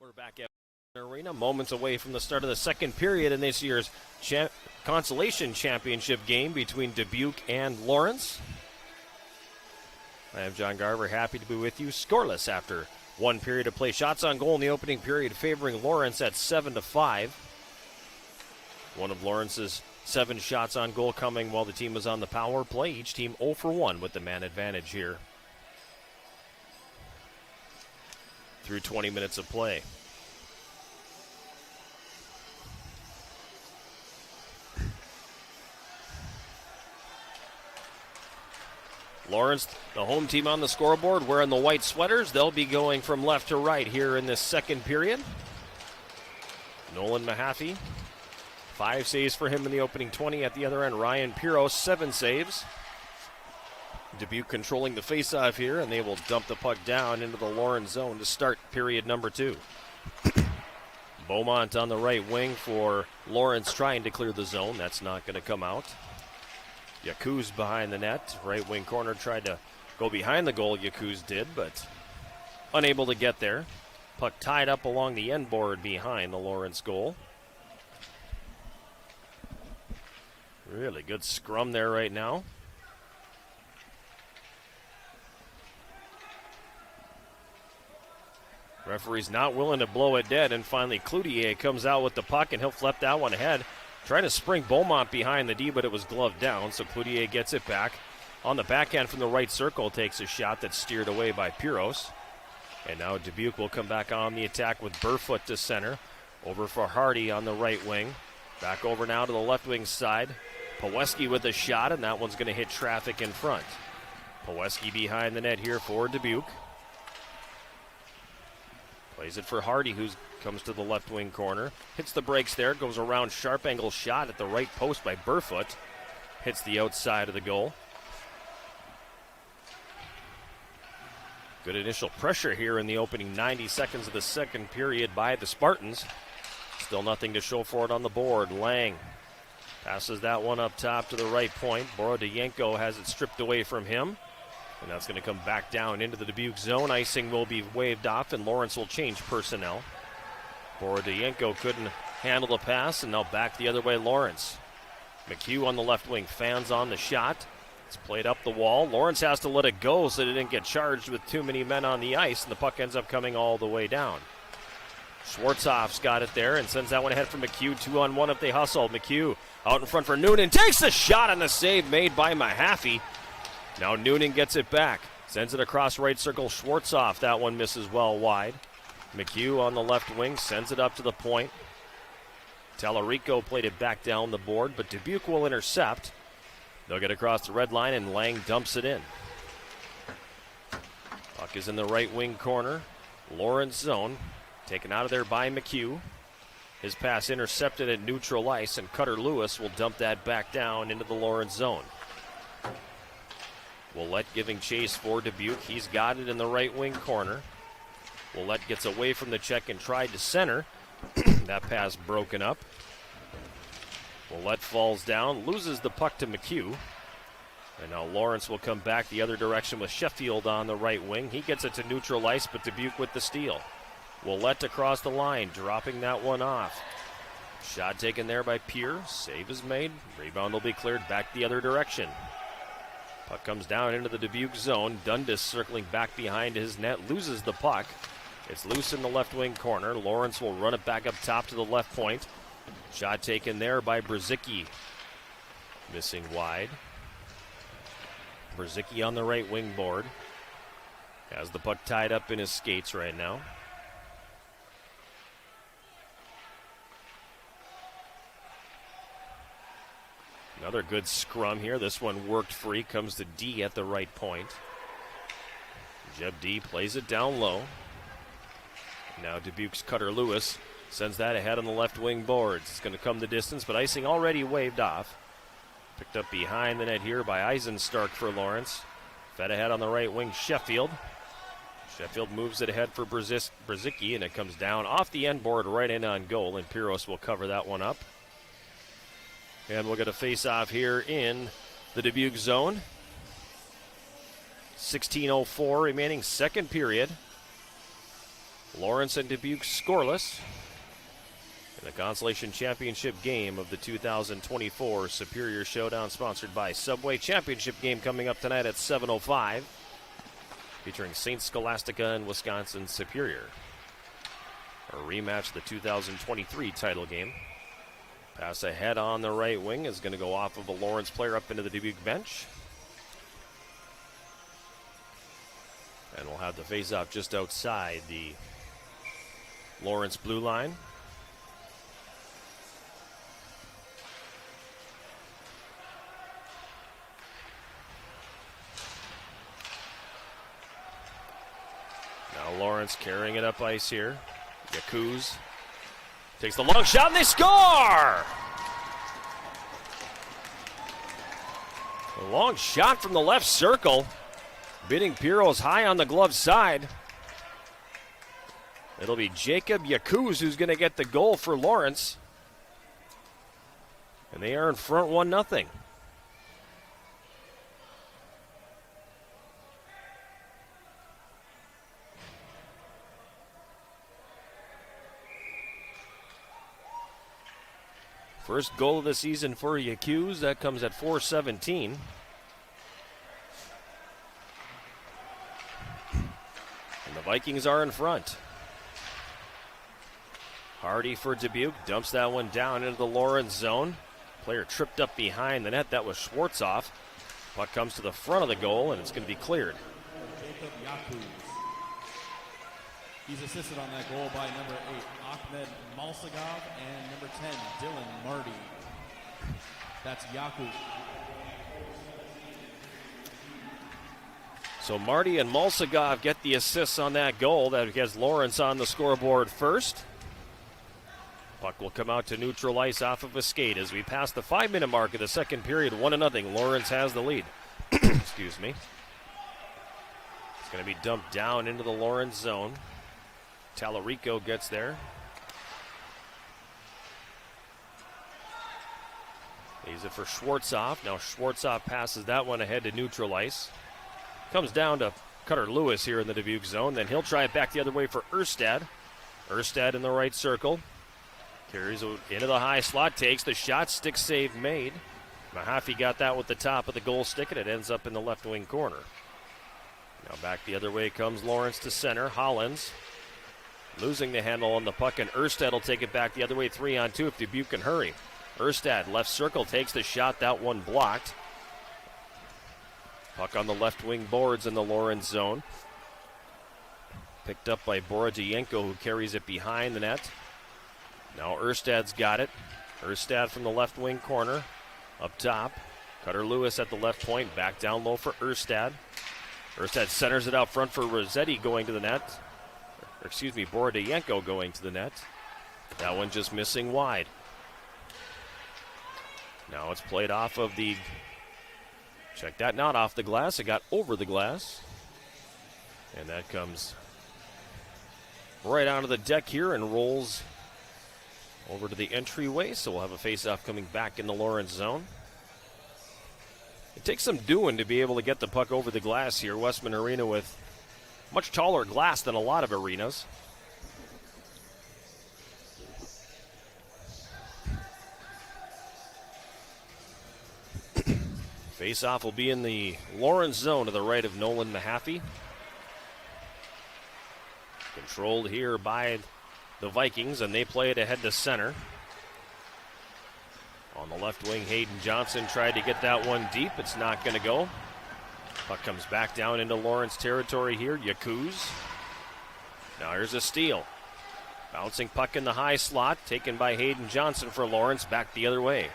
We're back at the arena, moments away from the start of the second period in this year's Consolation Championship game between Dubuque and Lawrence. I am John Garver, happy to be with you. Scoreless after one period of play. Shots on goal in the opening period favoring Lawrence at 7-5. One of Lawrence's 7 shots on goal coming while the team was on the power play. Each team 0 for 1 with the man advantage here through 20 minutes of play. Lawrence, the home team on the scoreboard, wearing the white sweaters. They'll be going from left to right here in this second period. Nolan Mahaffey, 5 saves for him in the opening 20. At the other end, Ryan Piros, 7 saves. Dubuque controlling the faceoff here, and they will dump the puck down into the Lawrence zone to start period number 2. Beaumont on the right wing for Lawrence, trying to clear the zone. That's not going to come out. Yakuz behind the net. Right wing corner tried to go behind the goal. Yakuz did, but unable to get there. Puck tied up along the end board behind the Lawrence goal. Really good scrum there right now. Referee's not willing to blow it dead, and finally Cloutier comes out with the puck, and he'll flip that one ahead. Trying to spring Beaumont behind the D, but it was gloved down, so Cloutier gets it back. On the backhand from the right circle, takes a shot that's steered away by Piros. And now Dubuque will come back on the attack with Burfoot to center. Over for Hardy on the right wing. Back over now to the left wing side. Paweski with a shot, and that one's going to hit traffic in front. Paweski behind the net here for Dubuque. Plays it for Hardy, who comes to the left wing corner. Hits the brakes there, goes around, sharp angle shot at the right post by Burfoot. Hits the outside of the goal. Good initial pressure here in the opening 90 seconds of the second period by the Spartans. Still nothing to show for it on the board. Lang passes that one up top to the right point. Borodayenko has it stripped away from him. And that's going to come back down into the Dubuque zone. Icing will be waved off, and Lawrence will change personnel. Borodayenko couldn't handle the pass, and now back the other way, Lawrence. McHugh on the left wing, fans on the shot. It's played up the wall. Lawrence has to let it go so they didn't get charged with too many men on the ice, and the puck ends up coming all the way down. Schwartzoff's got it there and sends that one ahead for McHugh. 2-on-1 if they hustle. McHugh out in front for Noonan. Takes the shot on the save made by Mahaffey. Now Noonan gets it back. Sends it across right circle. Schwartzoff. That one misses well wide. McHugh on the left wing. Sends it up to the point. Tallarico played it back down the board, but Dubuque will intercept. They'll get across the red line, and Lang dumps it in. Puck is in the right wing corner. Lawrence zone. Taken out of there by McHugh. His pass intercepted at neutral ice, and Cutter Lewis will dump that back down into the Lawrence zone. Willett giving chase for Dubuque. He's got it in the right wing corner. Willett gets away from the check and tried to center. That pass broken up. Willett falls down, loses the puck to McHugh. And now Lawrence will come back the other direction with Sheffield on the right wing. He gets it to neutral ice, but Dubuque with the steal. Willett across the line, dropping that one off. Shot taken there by Pierre. Save is made. Rebound will be cleared back the other direction. Puck comes down into the Dubuque zone. Dundas circling back behind his net, loses the puck. It's loose in the left wing corner. Lawrence will run it back up top to the left point. Shot taken there by Brzezicki. Missing wide. Brzezicki on the right wing board. Has the puck tied up in his skates right now. Another good scrum here. This one worked free. Comes to D at the right point. Jeb D plays it down low. Now Dubuque's Cutter Lewis sends that ahead on the left wing boards. It's going to come the distance, but icing already waved off. Picked up behind the net here by Eisenstark for Lawrence. Fed ahead on the right wing, Sheffield. Sheffield moves it ahead for Brzezicki, and it comes down off the end board right in on goal, and Piros will cover that one up. And we'll get a face-off here in the Dubuque zone. 16:04 remaining second period. Lawrence and Dubuque scoreless in the Consolation Championship game of the 2024 Superior Showdown, sponsored by Subway. Championship game coming up tonight at 7:05, featuring St. Scholastica and Wisconsin Superior. A rematch of the 2023 title game. Pass ahead on the right wing is going to go off of a Lawrence player up into the Dubuque bench. And we'll have the face-off just outside the Lawrence blue line. Now Lawrence carrying it up ice here. Yakuz takes the long shot and they score! A long shot from the left circle, beating Piro's high on the glove side. It'll be Jacob Yakuz who's going to get the goal for Lawrence. And they are in front 1-0. First goal of the season for Yakuz. That comes at 4:17. And the Vikings are in front. Hardy for Dubuque, dumps that one down into the Lawrence zone. Player tripped up behind the net. That was Schwartzoff. Puck comes to the front of the goal, and it's going to be cleared.
Jacob Yakuz. He's assisted on that goal by number 8, Ahmed Malsagov, and number 10, Dylan Marty. That's Yakuz.
So Marty and Malsagov get the assists on that goal. That has Lawrence on the scoreboard first. Puck will come out to neutral ice off of a skate as we pass the 5-minute mark of the second period. 1-0. Lawrence has the lead. Excuse me. It's going to be dumped down into the Lawrence zone. Tallarico gets there. Leaves it for Schwartzoff. Now Schwartzoff passes that one ahead to neutral ice. Comes down to Cutter Lewis here in the Dubuque zone. Then he'll try it back the other way for Erstad. Erstad in the right circle. Carries into the high slot. Takes the shot. Stick save made. Mahaffey got that with the top of the goal stick, and it ends up in the left wing corner. Now back the other way comes Lawrence to center. Hollins losing the handle on the puck, and Erstad will take it back the other way 3-on-2 if Dubuque can hurry. Erstad, left circle, takes the shot. That one blocked. Puck on the left wing boards in the Lawrence zone. Picked up by Borodienko, who carries it behind the net. Now Erstad's got it. Erstad from the left wing corner. Up top. Cutter Lewis at the left point. Back down low for Erstad. Erstad centers it out front for Rossetti going to the net. Borodienko going to the net. That one just missing wide. Now it's played off of the... Check that, not off the glass. It got over the glass. And that comes right onto the deck here and rolls over to the entryway. So we'll have a face-off coming back in the Lawrence zone. It takes some doing to be able to get the puck over the glass here. Westman Arena with much taller glass than a lot of arenas. Face-off will be in the Lawrence zone to the right of Nolan Mahaffey. Controlled here by the Vikings, and they play it ahead to center. On the left wing, Hayden Johnson tried to get that one deep. It's not going to go. Puck comes back down into Lawrence territory here. Yakuz. Now here's a steal. Bouncing puck in the high slot, taken by Hayden Johnson for Lawrence. Back the other way.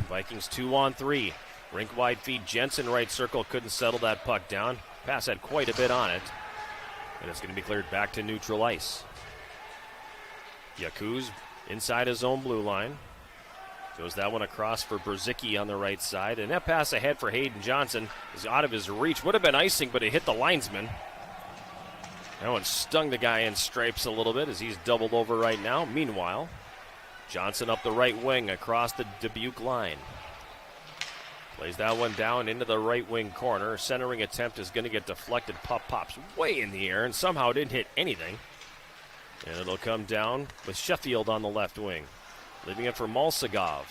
Vikings 2-on-3. Rink wide feed. Jensen right circle. Couldn't settle that puck down. Pass had quite a bit on it. And it's going to be cleared back to neutral ice. Yakuz inside his own blue line. Goes that one across for Brzezicki on the right side. And that pass ahead for Hayden Johnson is out of his reach. Would have been icing, but it hit the linesman. That one stung the guy in stripes a little bit as he's doubled over right now. Meanwhile, Johnson up the right wing across the Dubuque line. Plays that one down into the right wing corner. Centering attempt is going to get deflected. Puck pops way in the air and somehow didn't hit anything. And it'll come down with Sheffield on the left wing. Leaving it for Malsagov.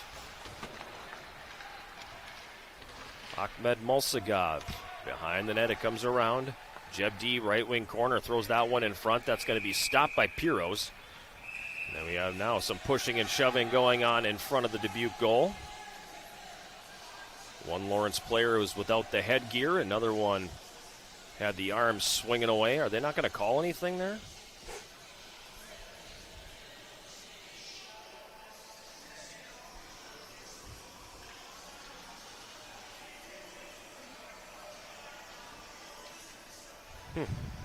Ahmed Malsagov. Behind the net, it comes around. Jeb D, right wing corner, throws that one in front. That's going to be stopped by Piros. And then we have now some pushing and shoving going on in front of the Dubuque goal. One Lawrence player was without the headgear. Another one had the arms swinging away. Are they not going to call anything there?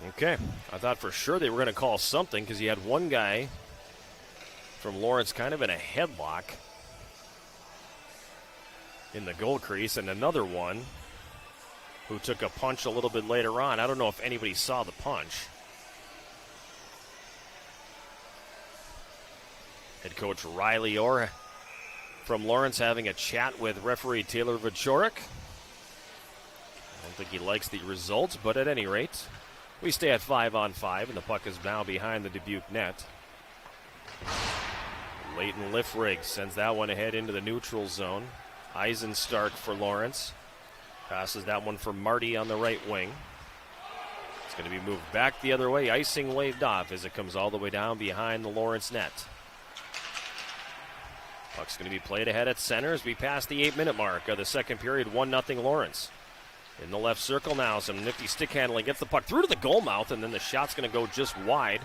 Okay. I thought for sure they were going to call something because you had one guy from Lawrence kind of in a headlock in the goal crease, and another one who took a punch a little bit later on. I don't know if anybody saw the punch. Head coach Riley Orr from Lawrence having a chat with referee Taylor Vachorik. I don't think he likes the results, but at any rate, we stay at 5-on-5, and the puck is now behind the Dubuque net. Leighton Liffrig sends that one ahead into the neutral zone. Eisenstark for Lawrence. Passes that one for Marty on the right wing. It's going to be moved back the other way. Icing waved off as it comes all the way down behind the Lawrence net. Puck's going to be played ahead at center as we pass the 8-minute mark of the second period. 1-0 Lawrence. In the left circle now, some nifty stick handling. Gets the puck through to the goal mouth, and then the shot's going to go just wide.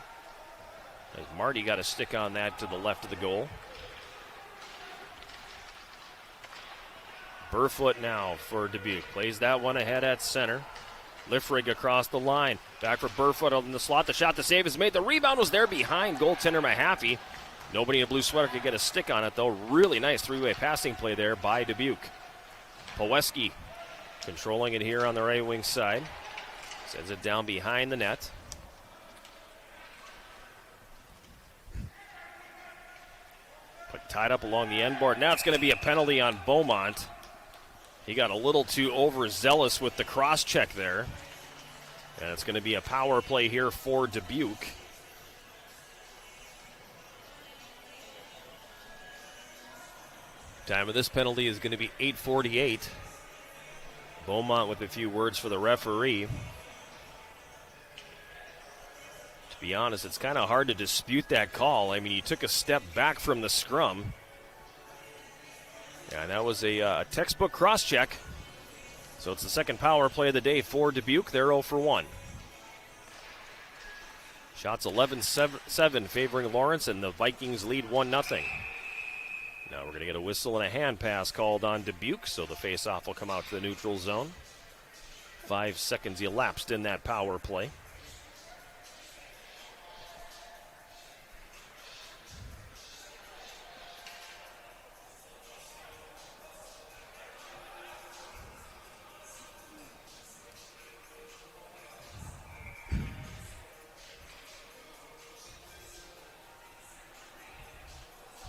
As Marty got a stick on that to the left of the goal. Burfoot now for Dubuque. Plays that one ahead at center. Liffrig across the line. Back for Burfoot in the slot. The shot to save is made. The rebound was there behind goaltender Mahaffey. Nobody in a blue sweater could get a stick on it, though. Really nice three-way passing play there by Dubuque. Paweski controlling it here on the right wing side. Sends it down behind the net. Puck tied up along the end board. Now it's going to be a penalty on Beaumont. He got a little too overzealous with the cross check there. And it's going to be a power play here for Dubuque. Time of this penalty is going to be 8:48. Beaumont with a few words for the referee. To be honest, it's kind of hard to dispute that call. I mean, you took a step back from the scrum. Yeah, and that was a textbook cross-check. So it's the second power play of the day for Dubuque. They're 0 for 1. Shots 11-7 favoring Lawrence, and the Vikings lead 1-0. Now we're going to get a whistle and a hand pass called on Dubuque, so the face-off will come out to the neutral zone. 5 seconds elapsed in that power play.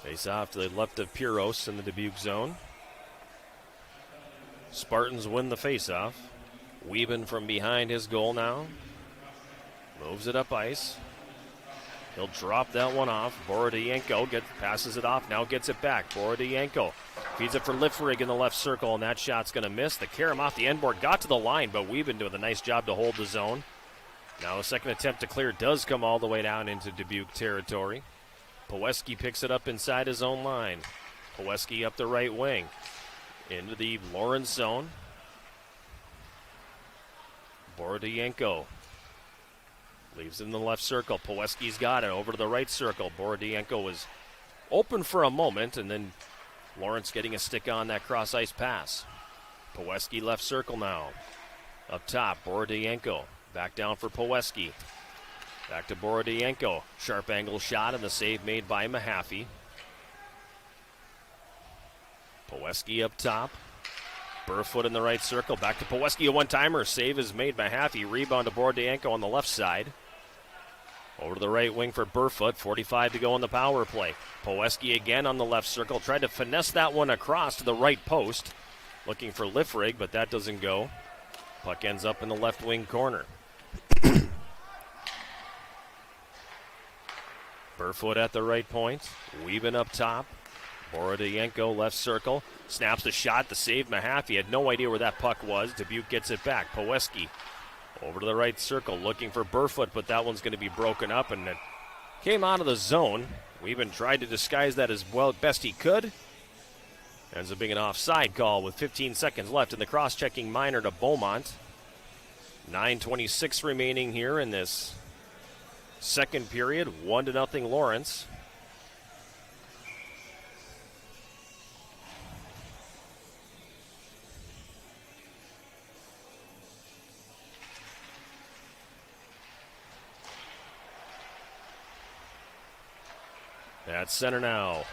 Face off to the left of Piros in the Dubuque zone. Spartans win the face-off. Wieben from behind his goal now. Moves it up ice. He'll drop that one off. Borodienko passes it off, now gets it back. Borodienko feeds it for Liffrig in the left circle, and that shot's going to miss. The Karam off the end board got to the line, but Wieben doing a nice job to hold the zone. Now the second attempt to clear does come all the way down into Dubuque territory. Paweski picks it up inside his own line. Paweski up the right wing. Into the Lawrence zone. Borodienko leaves in the left circle. Paweski's got it over to the right circle. Borodienko was open for a moment, and then Lawrence getting a stick on that cross-ice pass. Paweski left circle now. Up top, Borodienko. Back down for Paweski. Back to Borodienko. Sharp angle shot and the save made by Mahaffey. Paweski up top. Burfoot in the right circle. Back to Paweski. A one-timer. Save is made by Mahaffey. Rebound to Borodienko on the left side. Over to the right wing for Burfoot. 45 to go in the power play. Paweski again on the left circle. Tried to finesse that one across to the right post. Looking for Liffrig, but that doesn't go. Puck ends up in the left wing corner. Burfoot at the right point. Weaving up top. Borodayenko left circle. Snaps the shot. The save. Mahaffey had no idea where that puck was. Dubuque gets it back. Poweski over to the right circle looking for Burfoot, but that one's going to be broken up, and it came out of the zone. Weaving tried to disguise that as well best he could. Ends up being an offside call with 15 seconds left in the cross-checking minor to Beaumont. 9:26 remaining here in this second period. 1-0 Lawrence. At center now.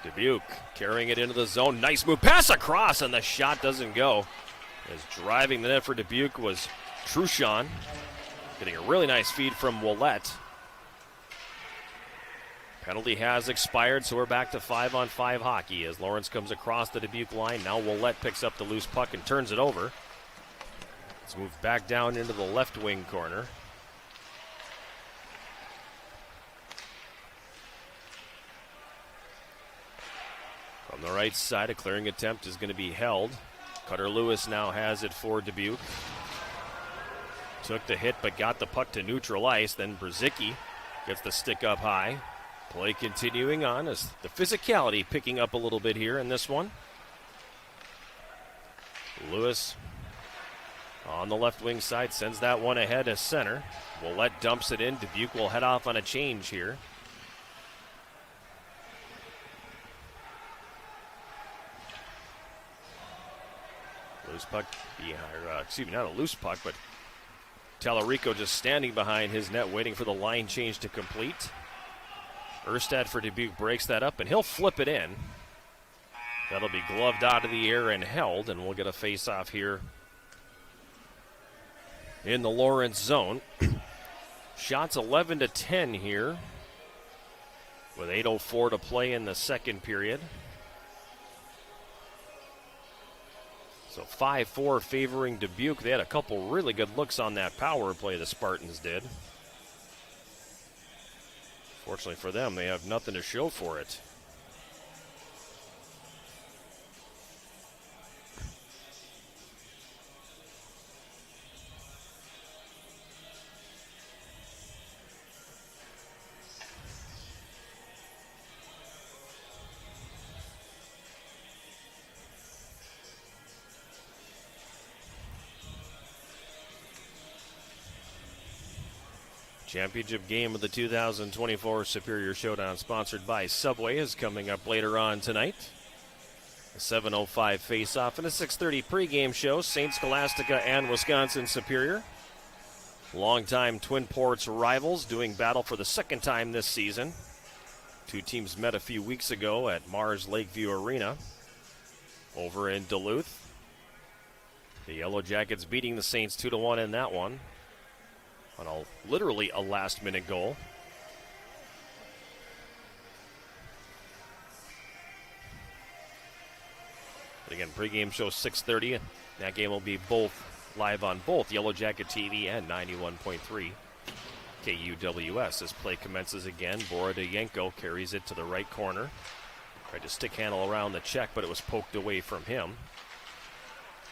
Dubuque carrying it into the zone. Nice move. Pass across, and the shot doesn't go. As driving the net for Dubuque was Truchon. Getting a really nice feed from Willette. Penalty has expired, so we're back to 5-on-5 hockey as Lawrence comes across the Dubuque line. Now Willette picks up the loose puck and turns it over. It's moved back down into the left wing corner. On the right side, a clearing attempt is going to be held. Cutter Lewis now has it for Dubuque. Took the hit but got the puck to neutral ice. Then Brzezicki gets the stick up high. Play continuing on as the physicality picking up a little bit here in this one. Lewis on the left wing side sends that one ahead as center. Willette dumps it in. Dubuque will head off on a change here. Loose puck, not a loose puck, but Tallarico just standing behind his net waiting for the line change to complete. Erstad for Dubuque breaks that up, and he'll flip it in. That'll be gloved out of the air and held, and we'll get a face-off here in the Lawrence zone. Shots 11-10 here with 8:04 to play in the second period. So 5-4 favoring Dubuque. They had a couple really good looks on that power play, the Spartans did. Fortunately for them, they have nothing to show for it. Championship game of the 2024 Superior Showdown, sponsored by Subway, is coming up later on tonight. A 7:05 face-off and a 6:30 pregame show. St. Scholastica and Wisconsin Superior. Longtime Twin Ports rivals doing battle for the second time this season. Two teams met a few weeks ago at Mars Lakeview Arena over in Duluth. The Yellow Jackets beating the Saints 2-1 in that one, on literally a last-minute goal. But again, pregame show 6:30, and that game will be both live on both Yellow Jacket TV and 91.3 KUWS. As play commences again, Borodayenko carries it to the right corner. Tried to stick handle around the check, but it was poked away from him.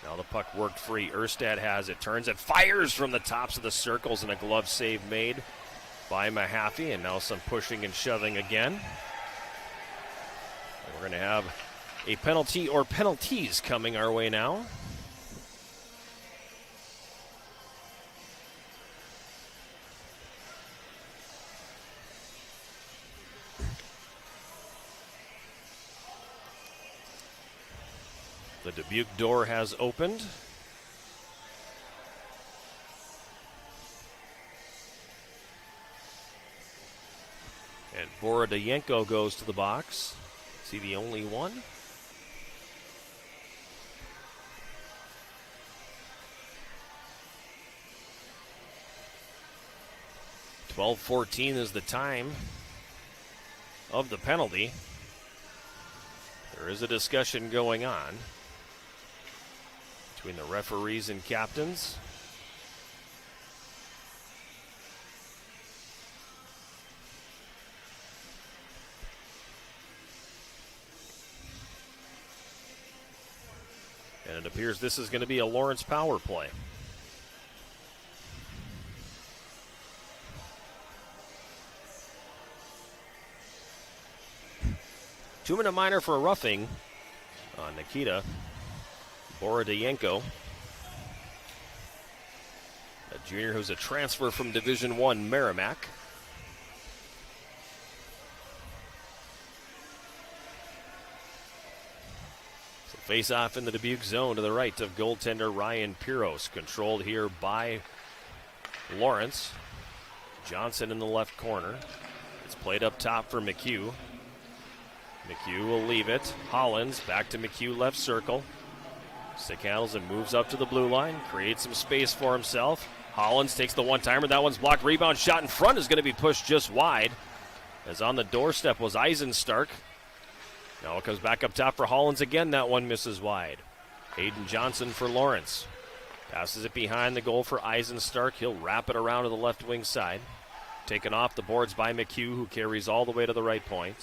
Now the puck worked free. Erstad has it, turns it, fires from the tops of the circles, and a glove save made by Mahaffey, and now some pushing and shoving again. And we're going to have a penalty or penalties coming our way now. The Dubuque door has opened. And Borodayenko goes to the box. Is he the only one? .12:14 is the time of the penalty. There is a discussion going on between the referees and captains. And it appears this is going to be a Lawrence power play. Two-minute minor for a roughing on Nikita Borodayenko, a junior who's a transfer from Division I Merrimack. So face off in the Dubuque zone to the right of goaltender Ryan Piros, controlled here by Lawrence. Johnson in the left corner. It's played up top for McHugh. McHugh will leave it. Hollins back to McHugh, left circle. Stick handles and moves up to the blue line. Creates some space for himself. Hollins takes the one-timer. That one's blocked. Rebound shot in front is going to be pushed just wide. As on the doorstep was Eisenstark. Now it comes back up top for Hollins again. That one misses wide. Hayden Johnson for Lawrence. Passes it behind the goal for Eisenstark. He'll wrap it around to the left wing side. Taken off the boards by McHugh, who carries all the way to the right point.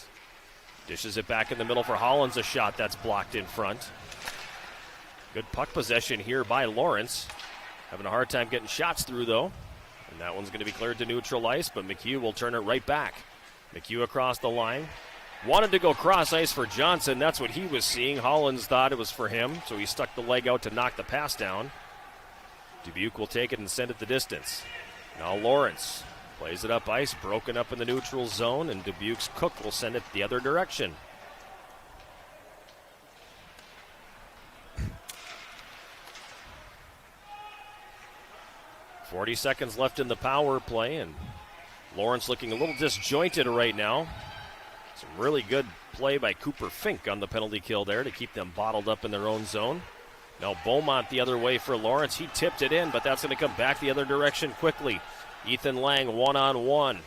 Dishes it back in the middle for Hollins, a shot that's blocked in front. Good puck possession here by Lawrence. Having a hard time getting shots through, though. And that one's going to be cleared to neutral ice, but McHugh will turn it right back. McHugh across the line. Wanted to go cross ice for Johnson. That's what he was seeing. Hollins thought it was for him, so he stuck the leg out to knock the pass down. Dubuque will take it and send it the distance. Now Lawrence plays it up ice, broken up in the neutral zone, and Dubuque's Cook will send it the other direction. .40 seconds left in the power play, and Lawrence looking a little disjointed right now. Some really good play by Cooper Fink on the penalty kill there to keep them bottled up in their own zone. Now Beaumont the other way for Lawrence. He tipped it in, but that's going to come back the other direction quickly. Ethan Lang one-on-one.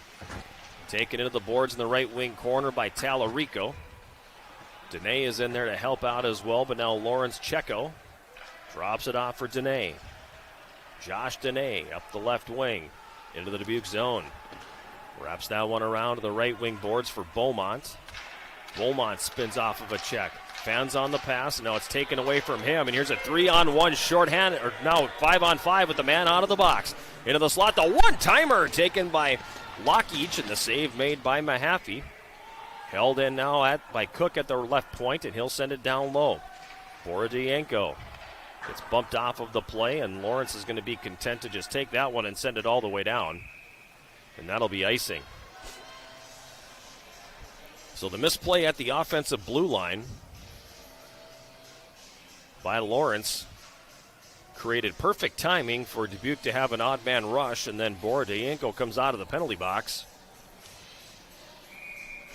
Taken into the boards in the right wing corner by Tallarico. Dene is in there to help out as well, but now Lawrence Checo drops it off for Dene. Josh Dene up the left wing into the Dubuque zone. Wraps that one around to the right wing boards for Beaumont. Beaumont spins off of a check. Fans on the pass, and now it's taken away from him. And here's a 3-on-1 shorthand, or now 5-on-5 with the man out of the box. Into the slot, the one-timer taken by Lockheach, and the save made by Mahaffey. Held in now by Cook at the left point, and he'll send it down low. Borodayenko gets bumped off of the play, and Lawrence is going to be content to just take that one and send it all the way down. And that'll be icing. So the misplay at the offensive blue line by Lawrence created perfect timing for Dubuque to have an odd man rush, and then Borodayenko comes out of the penalty box.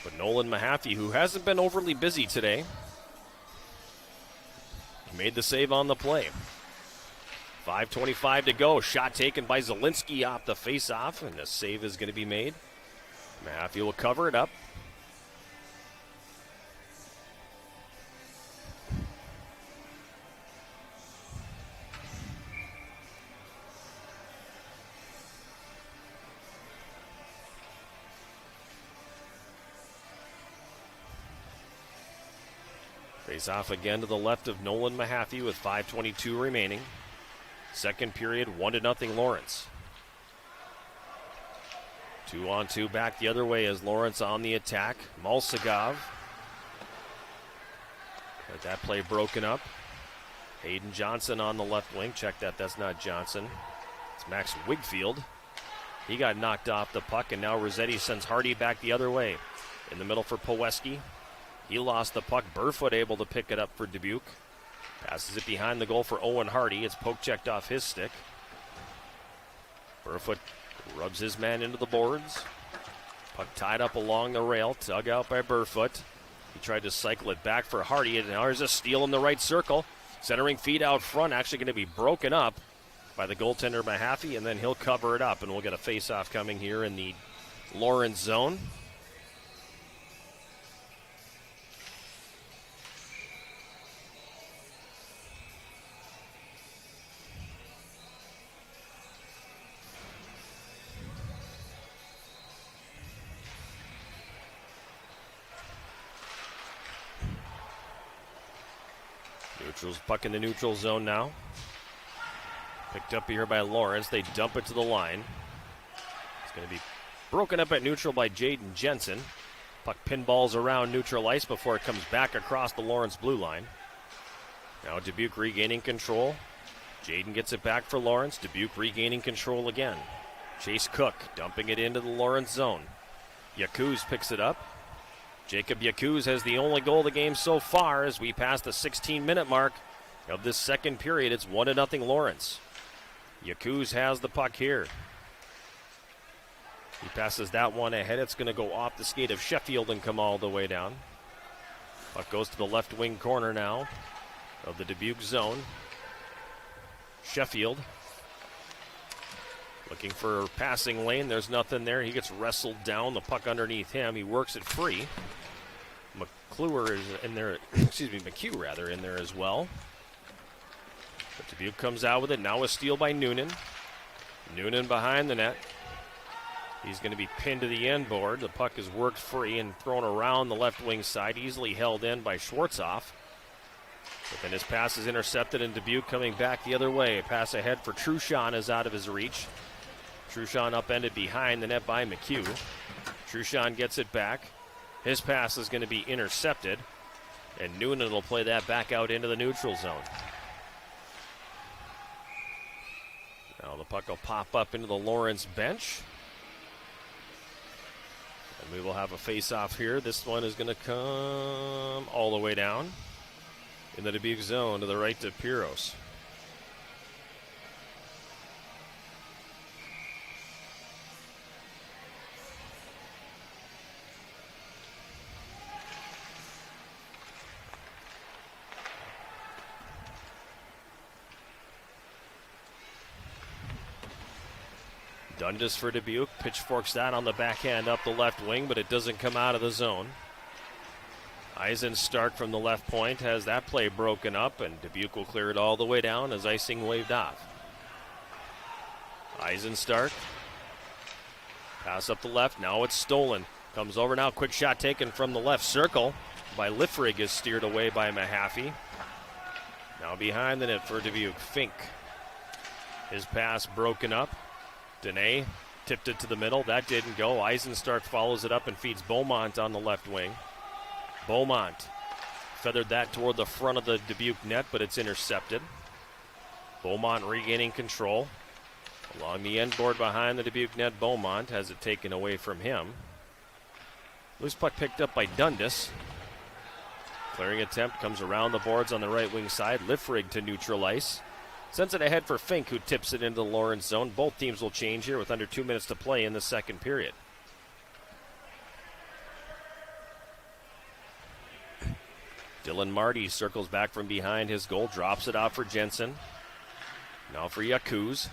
But Nolan Mahaffey, who hasn't been overly busy today, made the save on the play. 5:25 to go. Shot taken by Zielinski off the face-off, and the save is going to be made. Mahaffey will cover it up. Face off again to the left of Nolan Mahaffey with 5:22 remaining. Second period, 1-0 Lawrence. 2-on-2 back the other way as Lawrence on the attack. Malsagov. Got that play broken up. Hayden Johnson on the left wing. Check that, that's not Johnson. It's Max Wigfield. He got knocked off the puck, and now Rossetti sends Hardy back the other way. In the middle for Poweski. He lost the puck. Burfoot able to pick it up for Dubuque. Passes it behind the goal for Owen Hardy. It's poke checked off his stick. Burfoot rubs his man into the boards. Puck tied up along the rail. Dug out by Burfoot. He tried to cycle it back for Hardy. And now there's a steal in the right circle. Centering feed out front. Actually going to be broken up by the goaltender Mahaffey. And then he'll cover it up. And we'll get a face-off coming here in the Lawrence zone. Neutral's puck in the neutral zone now. Picked up here by Lawrence. They dump it to the line. It's going to be broken up at neutral by Jaden Jensen. Puck pinballs around neutral ice before it comes back across the Lawrence blue line. Now Dubuque regaining control. Jaden gets it back for Lawrence. Dubuque regaining control again. Chase Cook dumping it into the Lawrence zone. Yakuz picks it up. Jacob Yakuz has the only goal of the game so far as we pass the 16-minute mark of this second period. It's 1-0 Lawrence. Yakuz has the puck here. He passes that one ahead. It's going to go off the skate of Sheffield and come all the way down. Puck goes to the left wing corner now of the Dubuque zone. Sheffield looking for passing lane. There's nothing there. He gets wrestled down. The puck underneath him. He works it free. McClure is in there. McHugh rather in there as well. But Dubuque comes out with it. Now a steal by Noonan. Noonan behind the net. He's going to be pinned to the end board. The puck is worked free and thrown around the left wing side. Easily held in by Schwartzoff. But then his pass is intercepted, and Dubuque coming back the other way. A pass ahead for Truchon is out of his reach. Truchon upended behind the net by McHugh. Truchon gets it back. His pass is going to be intercepted, and Noonan will play that back out into the neutral zone. Now the puck will pop up into the Lawrence bench. And we will have a face-off here. This one is going to come all the way down in the Dubuque zone to the right to Piros. Dundas for Dubuque, pitchforks that on the backhand up the left wing, but it doesn't come out of the zone. Eisen-Stark from the left point has that play broken up, and Dubuque will clear it all the way down as icing waved off. Eisen-Stark, pass up the left, now it's stolen. Comes over now, quick shot taken from the left circle by Liffrig, is steered away by Mahaffey. Now behind the net for Dubuque, Fink. His pass broken up. Dene tipped it to the middle. That didn't go. Eisen-Stark follows it up and feeds Beaumont on the left wing. Beaumont feathered that toward the front of the Dubuque net, but it's intercepted. Beaumont regaining control. Along the end board behind the Dubuque net, Beaumont has it taken away from him. Loose puck picked up by Dundas. Clearing attempt comes around the boards on the right wing side. Liffrig to neutral ice. Sends it ahead for Fink, who tips it into the Lawrence zone. Both teams will change here with under 2 minutes to play in the second period. Dylan Marty circles back from behind his goal, drops it out for Jensen. Now for Yakuz.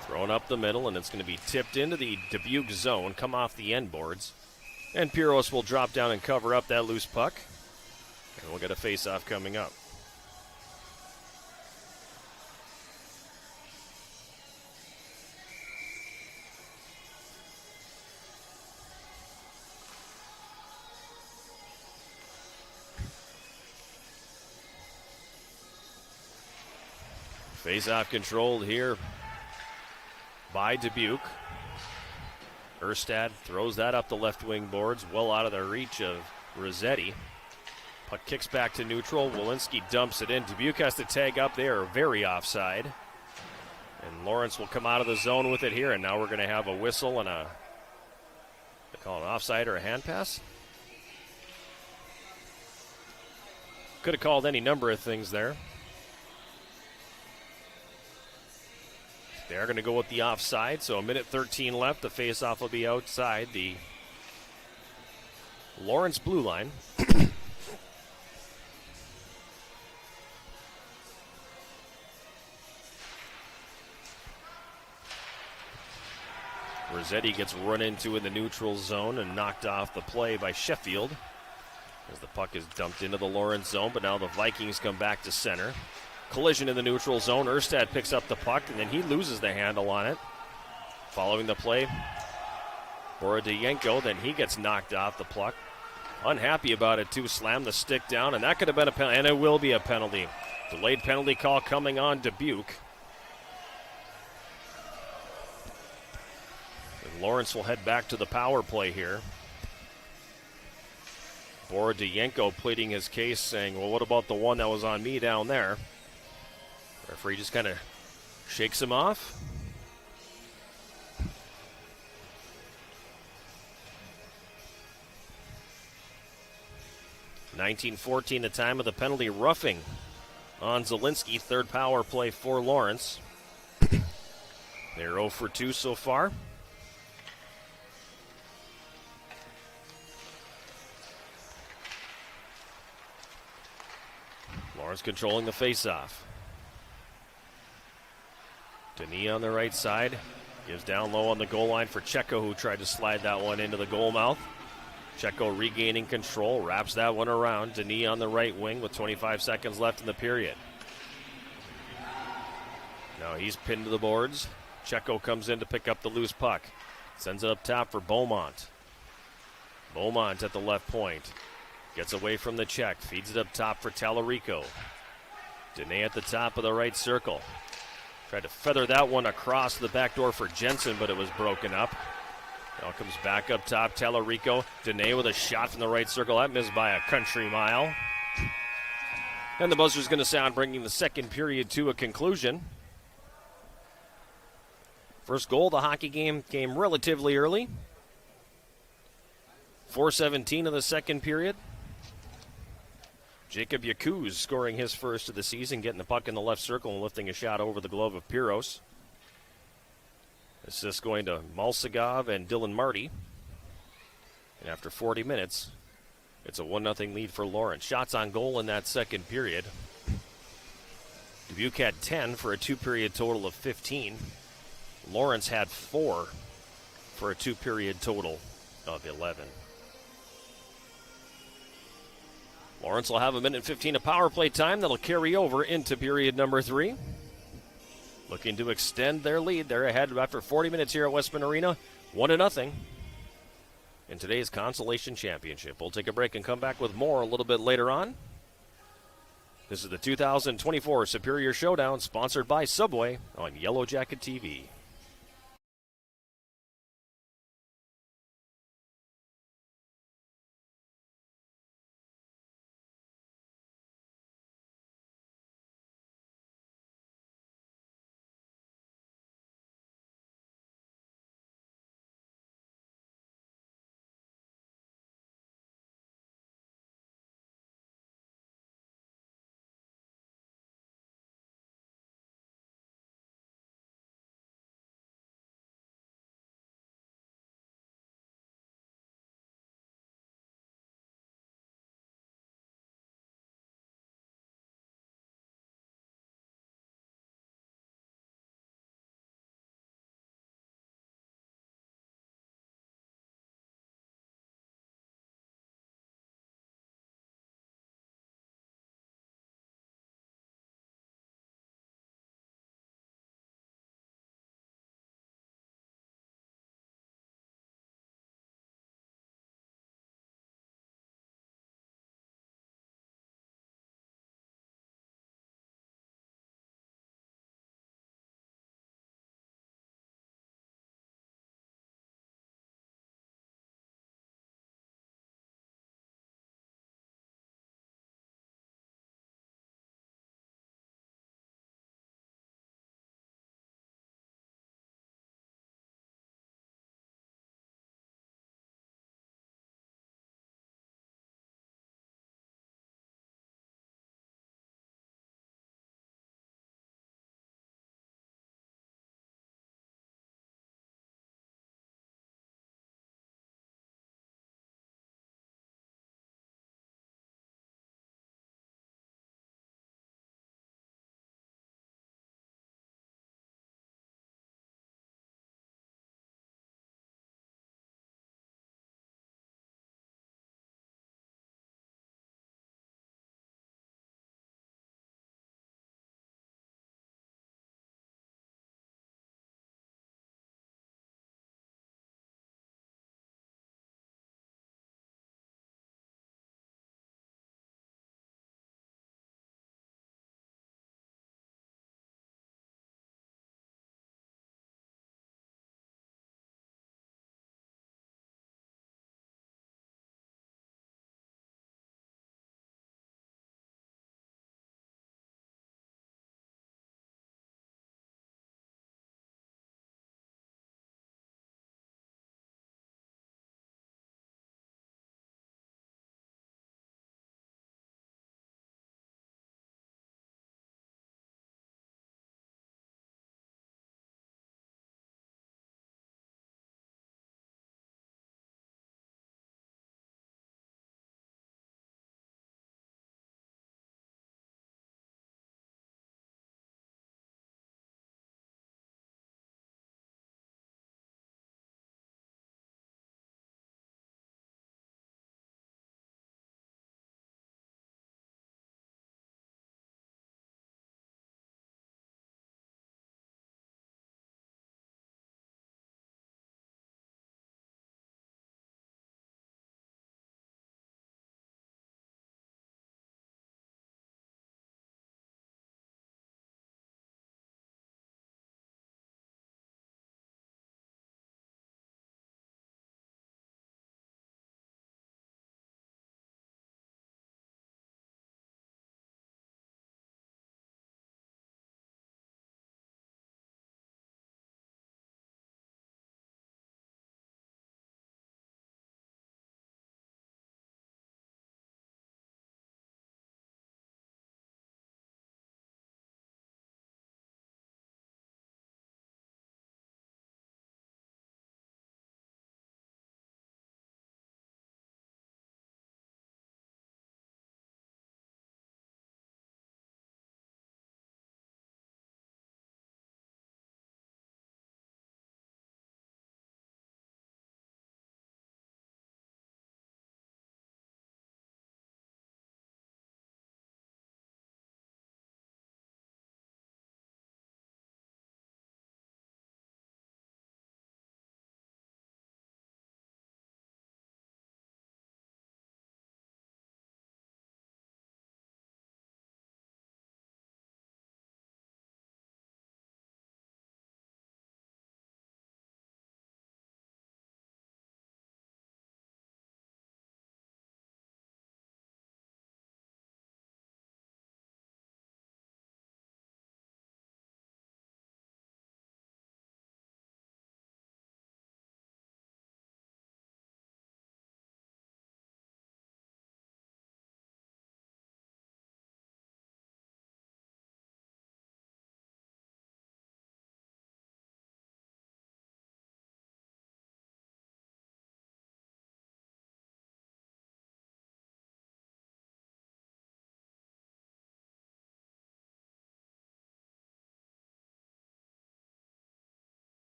Thrown up the middle, and it's going to be tipped into the Dubuque zone, come off the end boards. And Piros will drop down and cover up that loose puck. And we'll get a face-off coming up. Face-off controlled here by Dubuque. Erstad throws that up the left wing boards, well out of the reach of Rossetti. Puck kicks back to neutral. Walensky dumps it in. Dubuque has to tag up there, very offside. And Lawrence will come out of the zone with it here, and now we're going to have a whistle and they call it an offside or a hand pass? Could have called any number of things there. They're going to go with the offside, so 1:13 left. The face-off will be outside the Lawrence blue line. Rossetti gets run into in the neutral zone and knocked off the play by Sheffield as the puck is dumped into the Lawrence zone, but now the Vikings come back to center. Collision in the neutral zone. Erstad picks up the puck, and then he loses the handle on it. Following the play, Borodayenko, then he gets knocked off the puck. unhappy about it too. Slammed the stick down, and that could have been a penalty, and it will be a penalty. Delayed penalty call coming on Dubuque. And Lawrence will head back to the power play here. Borodenko pleading his case, saying, well, what about the one that was on me down there? Referee just kind of shakes him off. .19:14 the time of the penalty, roughing on Zielinski. Third power play for Lawrence. They're 0 for 2 so far. Lawrence controlling the faceoff. Denis on the right side. Gives down low on the goal line for Checo, who tried to slide that one into the goal mouth. Checo regaining control, wraps that one around. Denis on the right wing with 25 seconds left in the period. Now he's pinned to the boards. Checo comes in to pick up the loose puck. Sends it up top for Beaumont. Beaumont at the left point. Gets away from the check. Feeds it up top for Tallarico. Denis at the top of the right circle. Tried to feather that one across the back door for Jensen, but it was broken up. Now comes back up top, Tallarico. Denis with a shot from the right circle. That missed by a country mile. And the buzzer's going to sound, bringing the second period to a conclusion. First goal of the hockey game came relatively early. 4:17 of the second period. Jacob Yakuz scoring his first of the season, getting the puck in the left circle and lifting a shot over the glove of Piros. Assist going to Malsagov and Dylan Marty. And after 40 minutes, it's a 1-0 lead for Lawrence. Shots on goal in that second period. Dubuque had 10 for a two-period total of 15. Lawrence had 4 for a two-period total of 11. Lawrence will have 1:15 of power play time. That'll carry over into period number 3. Looking to extend their lead. They're ahead after 40 minutes here at Westman Arena, 1-0 in today's Consolation Championship. We'll take a break and come back with more a little bit later on. This is the 2024 Superior Showdown, sponsored by Subway on Yellow Jacket TV.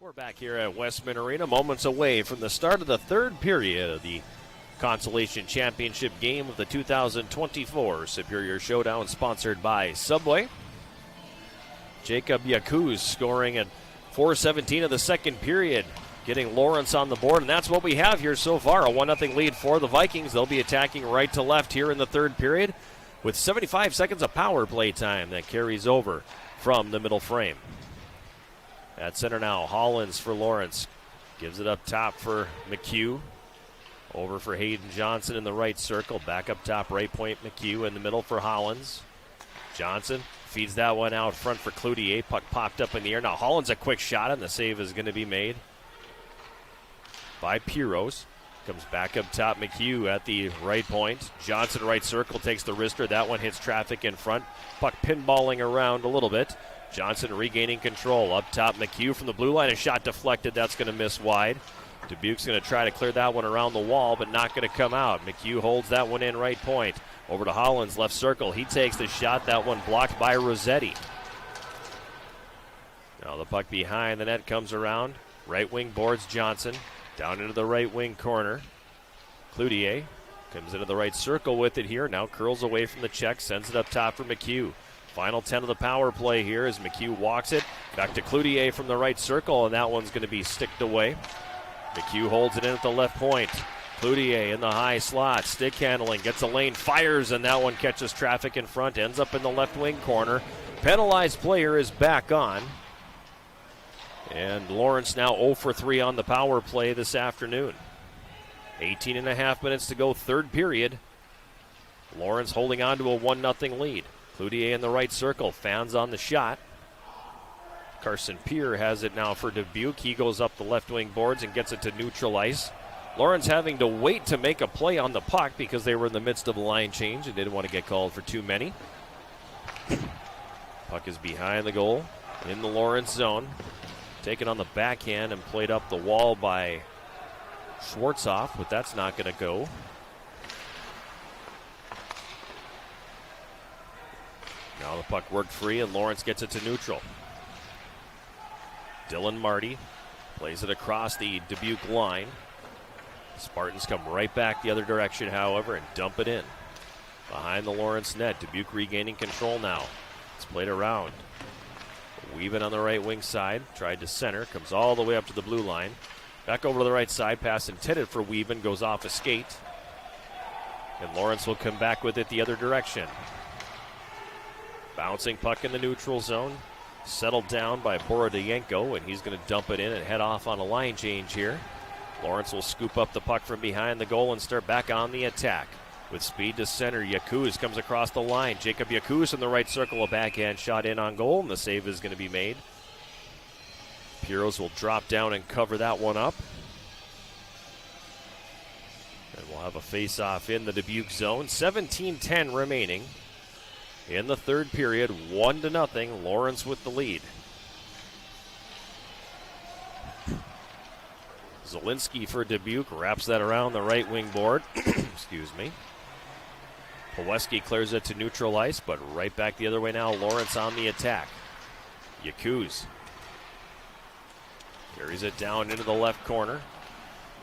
We're back here at Westman Arena, moments away from the start of the third period of the Consolation Championship game of the 2024 Superior Showdown, sponsored by Subway. Jacob Yakuz scoring at 4:17 of the second period, getting Lawrence on the board, and that's what we have here so far, a 1-0 lead for the Vikings. They'll be attacking right to left here in the third period with 75 seconds of power play time that carries over from the middle frame. At center now, Hollins for Lawrence. Gives it up top for McHugh. Over for Hayden Johnson in the right circle. Back up top, right point, McHugh in the middle for Hollins. Johnson feeds that one out front for Cloutier. Puck popped up in the air. Now Hollins a quick shot, and the save is going to be made by Piros. Comes back up top, McHugh at the right point. Johnson right circle, takes the wrister. That one hits traffic in front. Puck pinballing around a little bit. Johnson regaining control. Up top, McHugh from the blue line. A shot deflected. That's going to miss wide. Dubuque's going to try to clear that one around the wall, but not going to come out. McHugh holds that one in right point. Over to Hollins, left circle. He takes the shot. That one blocked by Rossetti. Now the puck behind the net comes around. Right wing boards Johnson. Down into the right wing corner. Cloutier comes into the right circle with it here. Now curls away from the check. Sends it up top for McHugh. Final 10 of the power play here as McHugh walks it. Back to Cloutier from the right circle, and that one's going to be sticked away. McHugh holds it in at the left point. Cloutier in the high slot. Stick handling. Gets a lane. Fires, and that one catches traffic in front. Ends up in the left wing corner. Penalized player is back on. And Lawrence now 0 for 3 on the power play this afternoon. 18 and a half minutes to go, third period. Lawrence holding on to a 1-0 lead. Cloutier in the right circle, fans on the shot. Carson Peer has it now for Dubuque. He goes up the left wing boards and gets it to neutral ice. Lawrence having to wait to make a play on the puck because they were in the midst of a line change and didn't want to get called for too many. Puck is behind the goal in the Lawrence zone. Taken on the backhand and played up the wall by Schwartzoff, but that's not going to go. Now the puck worked free, and Lawrence gets it to neutral. Dylan Marty plays it across the Dubuque line. Spartans come right back the other direction, however, and dump it in. Behind the Lawrence net, Dubuque regaining control now. It's played around. Weaving on the right wing side, tried to center, comes all the way up to the blue line. Back over to the right side, pass intended for Weaving, goes off a skate. And Lawrence will come back with it the other direction. Bouncing puck in the neutral zone. Settled down by Borodayenko, and he's going to dump it in and head off on a line change here. Lawrence will scoop up the puck from behind the goal and start back on the attack. With speed to center, Yakuz comes across the line. Jacob Yakuz in the right circle, a backhand shot in on goal, and the save is going to be made. Piros will drop down and cover that one up. And we'll have a face-off in the Dubuque zone. 17-10 remaining in the third period. 1-0, Lawrence with the lead. Zielinski for Dubuque wraps that around the right wing board. Excuse me. Poweski clears it to neutral ice, but right back the other way now. Lawrence on the attack. Yakuz carries it down into the left corner.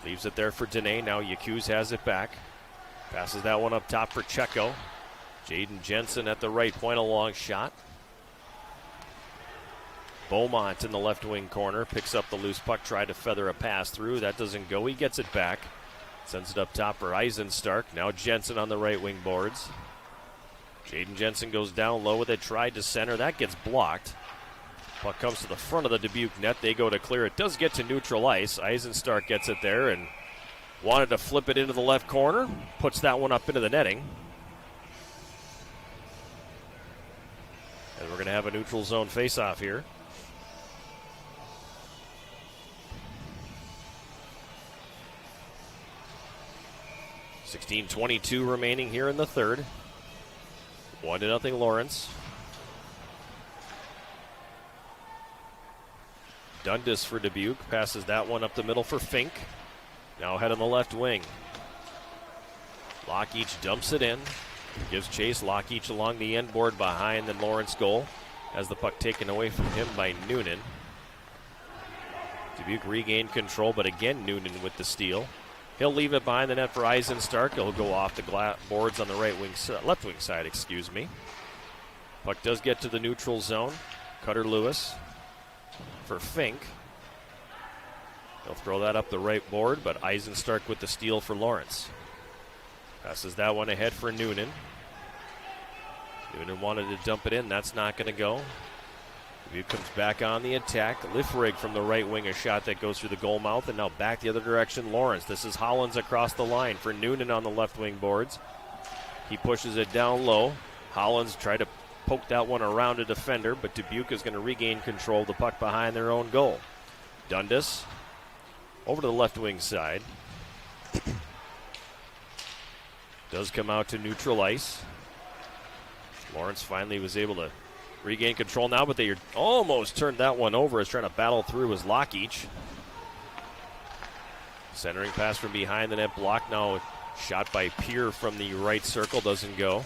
Leaves it there for Dene. Now Yakuz has it back. Passes that one up top for Checo. Jaden Jensen at the right point, a long shot. Beaumont in the left wing corner. Picks up the loose puck, tried to feather a pass through. That doesn't go. He gets it back. Sends it up top for Eisenstark. Now Jensen on the right wing boards. Jaden Jensen goes down low with it. Tried to center. That gets blocked. Puck comes to the front of the Dubuque net. They go to clear. It does get to neutral ice. Eisenstark gets it there and wanted to flip it into the left corner. Puts that one up into the netting. And we're going to have a neutral zone face-off here. .22 remaining here in the third. 1-0 Lawrence. Dundas for Dubuque. Passes that one up the middle for Fink. Now head on the left wing. Lockheach dumps it in. Gives chase. Lockheach along the end board behind the Lawrence goal. Has the puck taken away from him by Noonan. Dubuque regained control, but again Noonan with the steal. He'll leave it behind the net for Eisenstark. He'll go off the boards on the left wing side, excuse me. Puck does get to the neutral zone. Cutter Lewis for Fink. He'll throw that up the right board, but Eisenstark with the steal for Lawrence. Passes that one ahead for Noonan. Noonan wanted to dump it in. That's not going to go. Dubuque comes back on the attack. Liffrig from the right wing, a shot that goes through the goal mouth, and now back the other direction, Lawrence. This is Hollins across the line for Noonan on the left wing boards. He pushes it down low. Hollins tried to poke that one around a defender, but Dubuque is going to regain control of the puck behind their own goal. Dundas over to the left wing side. Does come out to neutral ice. Lawrence finally was able to regain control now, but they almost turned that one over as trying to battle through was Lockheach. Centering pass from behind the net block. Now shot by Peer from the right circle. Doesn't go.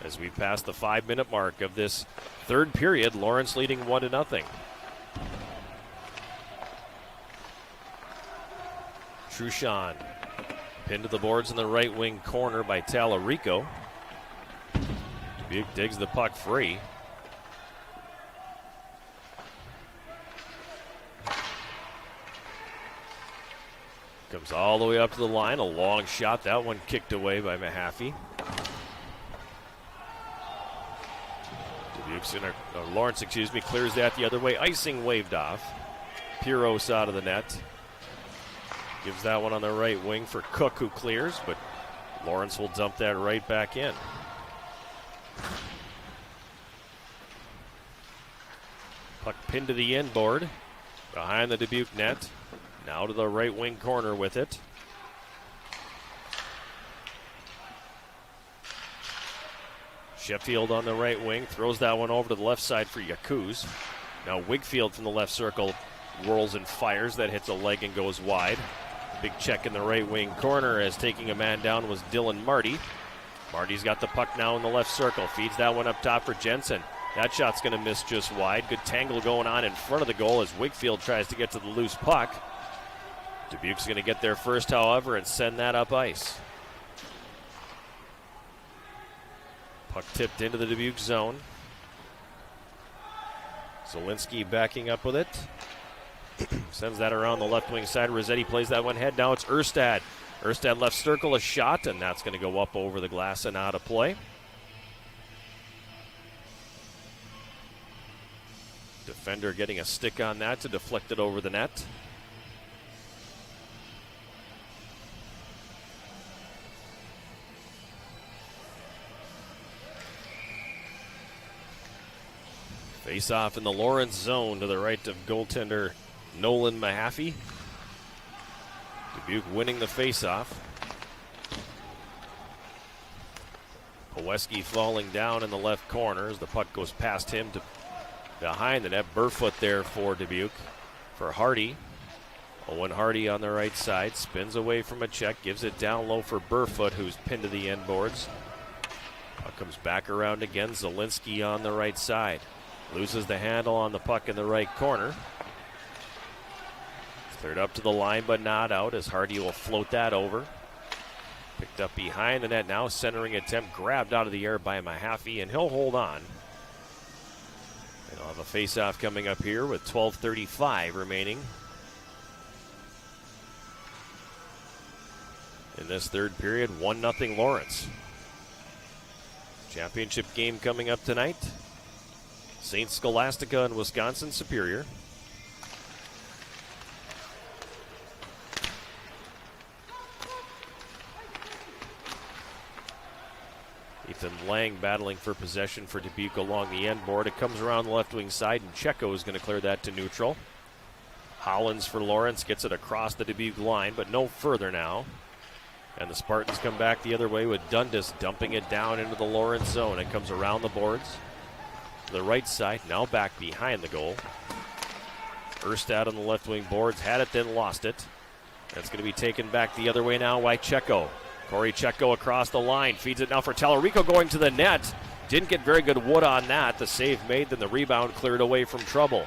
As we pass the 5-minute mark of this third period, Lawrence leading 1-0. Truchon pinned to the boards in the right wing corner by Tallarico. Dubuque digs the puck free. Comes all the way up to the line. A long shot. That one kicked away by Mahaffey. Lawrence, clears that the other way. Icing waved off. Piros out of the net. Gives that one on the right wing for Cook, who clears, but Lawrence will dump that right back in. Puck pinned to the end board. Behind the Dubuque net. Now to the right wing corner with it. Sheffield on the right wing. Throws that one over to the left side for Yakuz. Now Wigfield from the left circle whirls and fires. That hits a leg and goes wide. Big check in the right wing corner as taking a man down was Dylan Marty. Marty's got the puck now in the left circle. Feeds that one up top for Jensen. That shot's going to miss just wide. Good tangle going on in front of the goal as Wigfield tries to get to the loose puck. Dubuque's going to get there first, however, and send that up ice. Puck tipped into the Dubuque zone. Zielinski backing up with it. Sends that around the left wing side. Rossetti plays that one head. Now it's Erstad. Erstad left circle, a shot, and that's going to go up over the glass and out of play. Defender getting a stick on that to deflect it over the net. Face off in the Lawrence zone to the right of goaltender Nolan Mahaffey. Dubuque winning the face-off. Poweski falling down in the left corner as the puck goes past him to behind the net. Burfoot there for Dubuque. For Hardy. Owen Hardy on the right side. Spins away from a check. Gives it down low for Burfoot, who's pinned to the end boards. Puck comes back around again. Zielinski on the right side. Loses the handle on the puck in the right corner. Cleared up to the line, but not out as Hardy will float that over. Picked up behind the net now. Centering attempt grabbed out of the air by Mahaffey, and he'll hold on. And he'll have a face-off coming up here with 12:35 remaining in this third period. 1-0 Lawrence. Championship game coming up tonight. St. Scholastica and Wisconsin Superior. Ethan Lang battling for possession for Dubuque along the end board. It comes around the left wing side, and Checo is going to clear that to neutral. Hollins for Lawrence gets it across the Dubuque line, but no further now. And the Spartans come back the other way with Dundas dumping it down into the Lawrence zone. It comes around the boards. The right side, now back behind the goal. Erstad on the left wing boards, had it, then lost it. That's going to be taken back the other way now by Checo. Corey Checo across the line, feeds it now for Tallarico going to the net. Didn't get very good wood on that. The save made, then the rebound cleared away from trouble.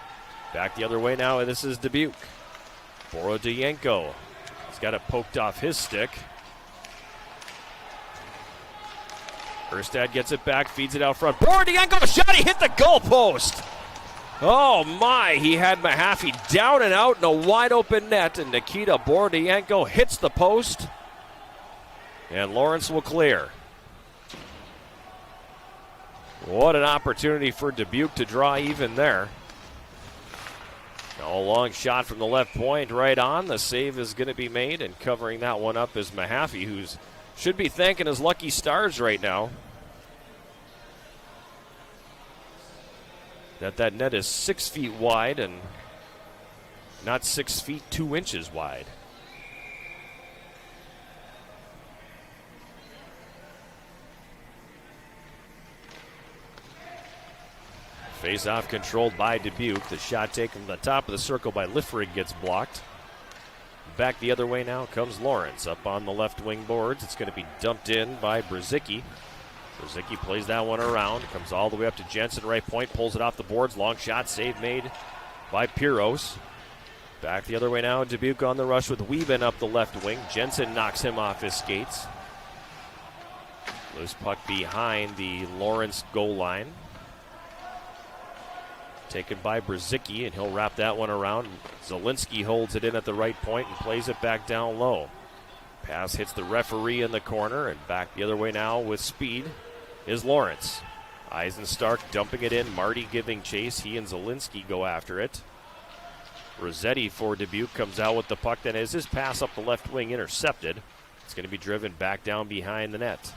Back the other way now, and this is Dubuque. Borodienko. He's got it poked off his stick. Erstad gets it back, feeds it out front. Borodienko shot, he hit the goalpost. Oh my, he had Mahaffey down and out in a wide open net, and Nikita Borodienko hits the post, and Lawrence will clear. What an opportunity for Dubuque to draw even there. Now a long shot from the left point right on. The save is going to be made, and covering that one up is Mahaffey, who should be thanking his lucky stars right now. That net is 6 feet wide and not 6 feet 2 inches wide. Face-off controlled by Dubuque. The shot taken from the top of the circle by Liffrig gets blocked. Back the other way now comes Lawrence up on the left wing boards. It's going to be dumped in by Brzezicki. Brzezicki plays that one around, comes all the way up to Jensen, right point, pulls it off the boards. Long shot, save made by Piros. Back the other way now, Dubuque on the rush with Wieben up the left wing. Jensen knocks him off his skates. Loose puck behind the Lawrence goal line. Taken by Brzezicki, and he'll wrap that one around. Zielinski holds it in at the right point and plays it back down low. Pass hits the referee in the corner, and back the other way now with speed is Lawrence. Eisenstark dumping it in, Marty giving chase. He and Zielinski go after it. Rossetti for Dubuque comes out with the puck, then as his pass up the left wing intercepted, it's going to be driven back down behind the net.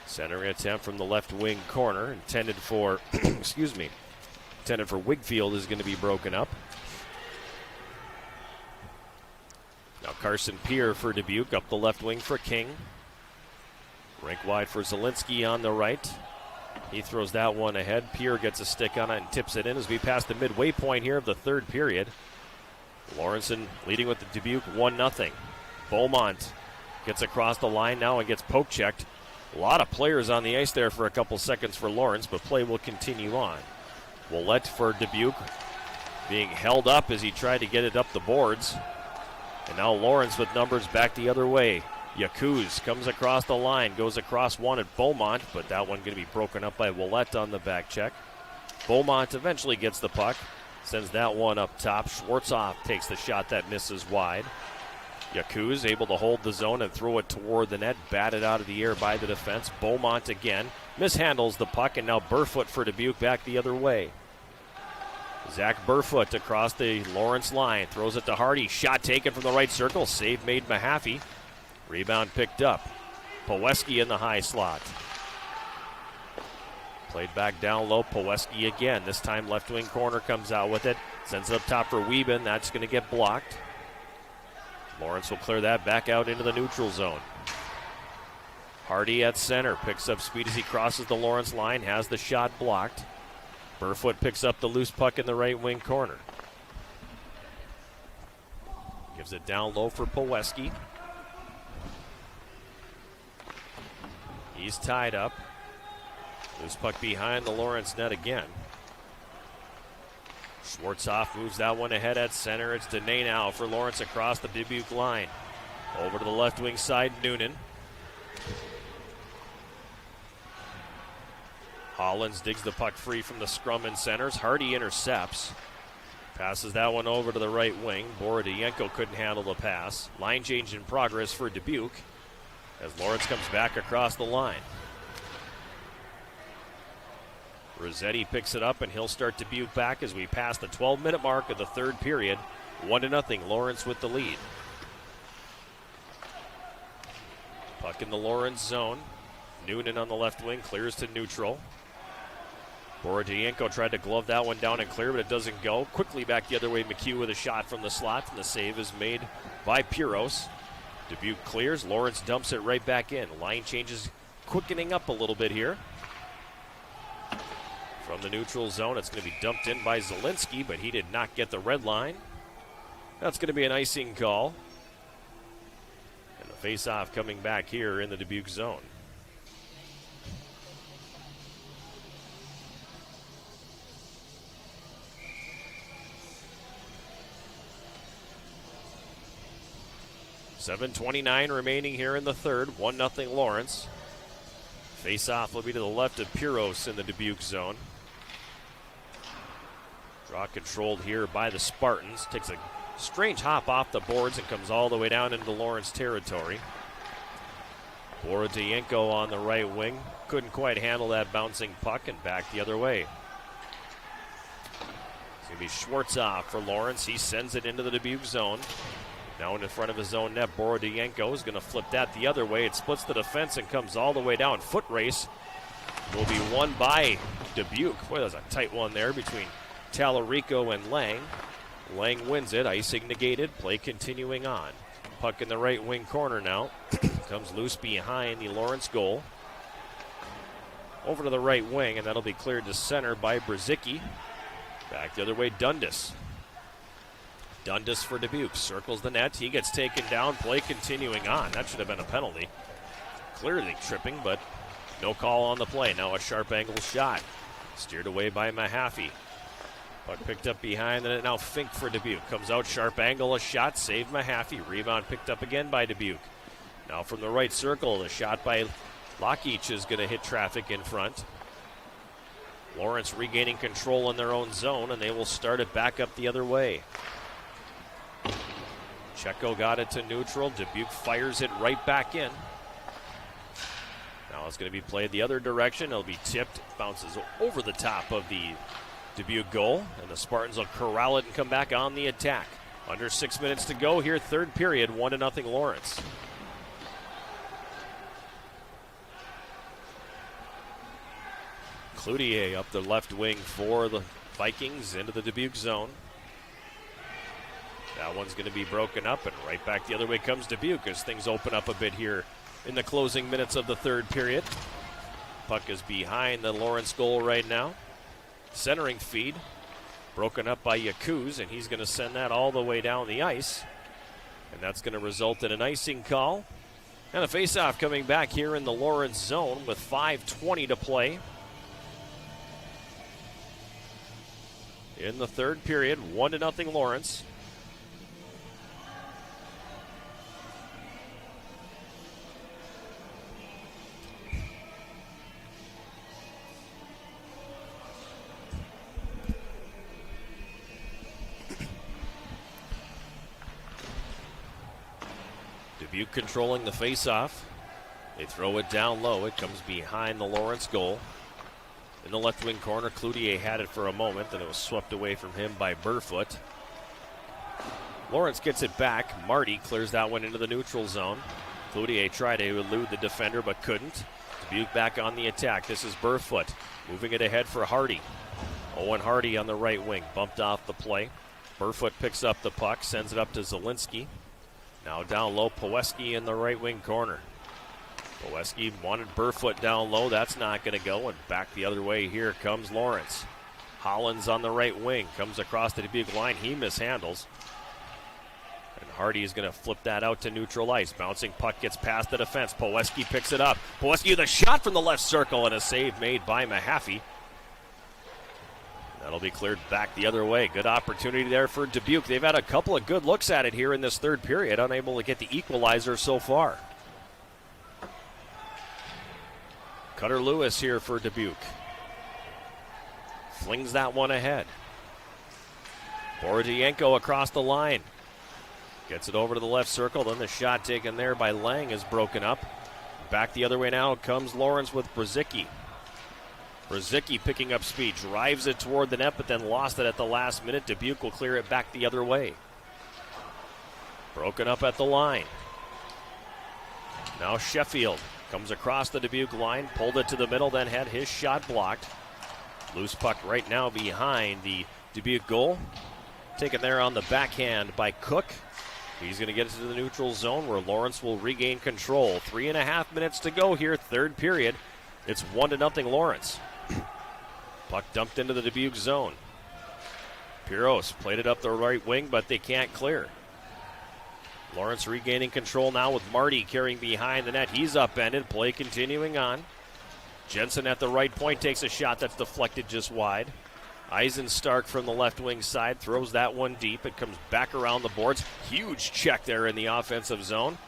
Centering attempt from the left wing corner, intended for, intended for Wigfield, is going to be broken up. Now Carson Peer for Dubuque, up the left wing for King. Rink wide for Zielinski on the right. He throws that one ahead. Peer gets a stick on it and tips it in as we pass the midway point here of the third period. Lawrenson leading with the Dubuque 1-0. Beaumont gets across the line now and gets poke checked. A lot of players on the ice there for a couple seconds for Lawrence, but play will continue on. Willette for Dubuque being held up as he tried to get it up the boards. And now Lawrence with numbers back the other way. Yakuz comes across the line, goes across one at Beaumont, but that one going to be broken up by Willette on the back check. Beaumont eventually gets the puck, sends that one up top. Schwartzoff takes the shot that misses wide. Yakuz able to hold the zone and throw it toward the net, batted out of the air by the defense. Beaumont again mishandles the puck, and now Burfoot for Dubuque back the other way. Zach Burfoot across the Lawrence line, throws it to Hardy. Shot taken from the right circle, save made Mahaffey. Rebound picked up. Poweski in the high slot. Played back down low, Poweski again. This time left wing corner comes out with it. Sends it up top for Wieben, that's going to get blocked. Lawrence will clear that back out into the neutral zone. Hardy at center, picks up speed as he crosses the Lawrence line, has the shot blocked. Burfoot picks up the loose puck in the right wing corner. Gives it down low for Poweski. He's tied up. Loose puck behind the Lawrence net again. Schwartzoff moves that one ahead at center. It's Dene now for Lawrence across the Dubuque line. Over to the left wing side, Noonan. Hollins digs the puck free from the scrum and centers. Hardy intercepts. Passes that one over to the right wing. Borodienko couldn't handle the pass. Line change in progress for Dubuque as Lawrence comes back across the line. Rossetti picks it up, and he'll start Dubuque back as we pass the 12-minute mark of the third period. 1-0, Lawrence with the lead. Puck in the Lawrence zone. Noonan on the left wing, clears to neutral. Borodienko tried to glove that one down and clear, but it doesn't go. Quickly back the other way, McHugh with a shot from the slot, and the save is made by Piros. Dubuque clears, Lawrence dumps it right back in. Line changes quickening up a little bit here. From the neutral zone, it's going to be dumped in by Zielinski, but he did not get the red line. That's going to be an icing call. And the face-off coming back here in the Dubuque zone. 7:29 remaining here in the third. 1-0 Lawrence. Face-off will be to the left of Piros in the Dubuque zone. Draw controlled here by the Spartans. Takes a strange hop off the boards and comes all the way down into Lawrence territory. Borodienko on the right wing. Couldn't quite handle that bouncing puck and back the other way. It's going to be Schwartzoff for Lawrence. He sends it into the Dubuque zone. Now in front of his own net, Borodienko is going to flip that the other way. It splits the defense and comes all the way down. Foot race will be won by Dubuque. Boy, that was a tight one there between Tallarico and Lang. Lang wins it, icing negated, play continuing on. Puck in the right wing corner now. Comes loose behind the Lawrence goal. Over to the right wing, and that'll be cleared to center by Brzezicki. Back the other way, Dundas. Dundas for Dubuque, circles the net. He gets taken down, play continuing on. That should have been a penalty. Clearly tripping, but no call on the play. Now a sharp angle shot. Steered away by Mahaffey. Puck picked up behind the net. Now Fink for Dubuque. Comes out, sharp angle, a shot. Save Mahaffey. Rebound picked up again by Dubuque. Now from the right circle, the shot by Lockich is going to hit traffic in front. Lawrence regaining control in their own zone, and they will start it back up the other way. Checo got it to neutral. Dubuque fires it right back in. Now it's going to be played the other direction. It'll be tipped, bounces over the top of the Dubuque goal, and the Spartans will corral it and come back on the attack. Under 6 minutes to go here, third period, 1-0 Lawrence. Cloutier up the left wing for the Vikings into the Dubuque zone. That one's going to be broken up, and right back the other way comes Dubuque as things open up a bit here in the closing minutes of the third period. Puck is behind the Lawrence goal right now. Centering feed, broken up by Yakuz, and he's going to send that all the way down the ice. And that's going to result in an icing call. And a face-off coming back here in the Lawrence zone with 5:20 to play. In the third period, 1-0 Lawrence. Dubuque controlling the face-off. They throw it down low. It comes behind the Lawrence goal. In the left wing corner, Cloutier had it for a moment, then it was swept away from him by Burfoot. Lawrence gets it back. Marty clears that one into the neutral zone. Cloutier tried to elude the defender but couldn't. Dubuque back on the attack. This is Burfoot moving it ahead for Hardy. Owen Hardy on the right wing, bumped off the play. Burfoot picks up the puck, sends it up to Zielinski. Now down low, Poweski in the right wing corner. Poweski wanted Burfoot down low. That's not going to go. And back the other way, here comes Lawrence. Hollins on the right wing. Comes across the Dubuque line. He mishandles. And Hardy is going to flip that out to neutral ice. Bouncing puck gets past the defense. Poweski picks it up. Poweski with a shot from the left circle and a save made by Mahaffey. That'll be cleared back the other way. Good opportunity there for Dubuque. They've had a couple of good looks at it here in this third period. Unable to get the equalizer so far. Cutter Lewis here for Dubuque. Flings that one ahead. Borodienko across the line. Gets it over to the left circle. Then the shot taken there by Lang is broken up. Back the other way now comes Lawrence with Brzezicki. Brzezicki picking up speed. Drives it toward the net, but then lost it at the last minute. Dubuque will clear it back the other way. Broken up at the line. Now Sheffield comes across the Dubuque line, pulled it to the middle, then had his shot blocked. Loose puck right now behind the Dubuque goal. Taken there on the backhand by Cook. He's going to get it to the neutral zone where Lawrence will regain control. 3.5 minutes to go here, third period. It's 1-0 Lawrence. Puck dumped into the Dubuque zone. Piros played it up the right wing, but they can't clear. Lawrence regaining control now with Marty carrying behind the net. He's upended. Play continuing on. Jensen at the right point takes a shot that's deflected just wide. Eisenstark from the left wing side throws that one deep. It comes back around the boards. Huge check there in the offensive zone.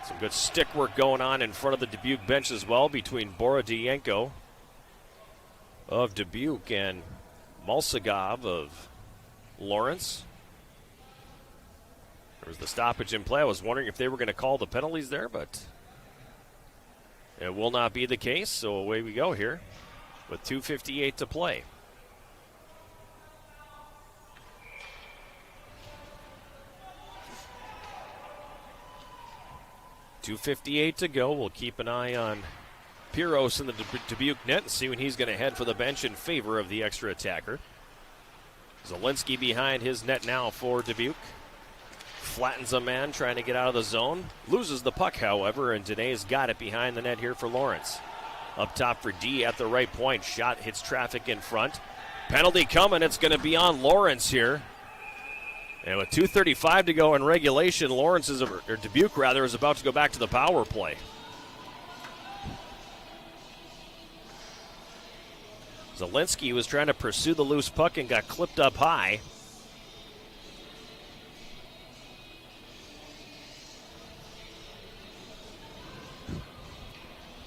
Some good stick work going on in front of the Dubuque bench as well between Borodienko of Dubuque and Malsagov of Lawrence. There was the stoppage in play. I was wondering if they were going to call the penalties there, but it will not be the case. So away we go here with 2:58 to play. .258 to go. We'll keep an eye on Piros in the Dubuque net and see when he's going to head for the bench in favor of the extra attacker. Zielinski behind his net now for Dubuque. Flattens a man trying to get out of the zone. Loses the puck, however, and Danae's got it behind the net here for Lawrence. Up top for D at the right point. Shot hits traffic in front. Penalty coming. It's going to be on Lawrence here. And with 2:35 to go in regulation, Dubuque is about to go back to the power play. Zielinski was trying to pursue the loose puck and got clipped up high.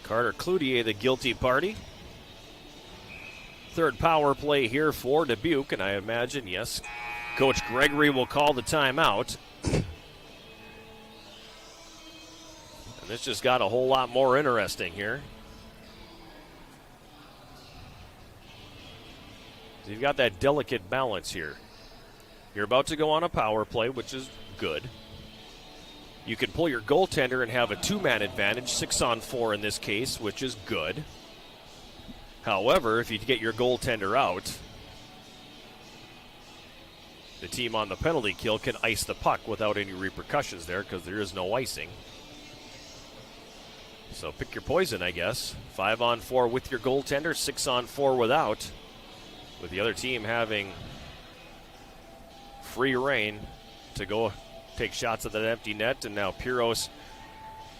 Carter Cloutier, the guilty party. Third power play here for Dubuque, and I imagine, yes, Coach Gregory will call the timeout. And this just got a whole lot more interesting here. So you've got that delicate balance here. You're about to go on a power play, which is good. You can pull your goaltender and have a two-man advantage, 6-on-4 in this case, which is good. However, if you get your goaltender out, the team on the penalty kill can ice the puck without any repercussions there because there is no icing. So pick your poison, I guess. 5-on-4 with your goaltender, 6-on-4 without. With the other team having free reign to go take shots at that empty net. And now Piros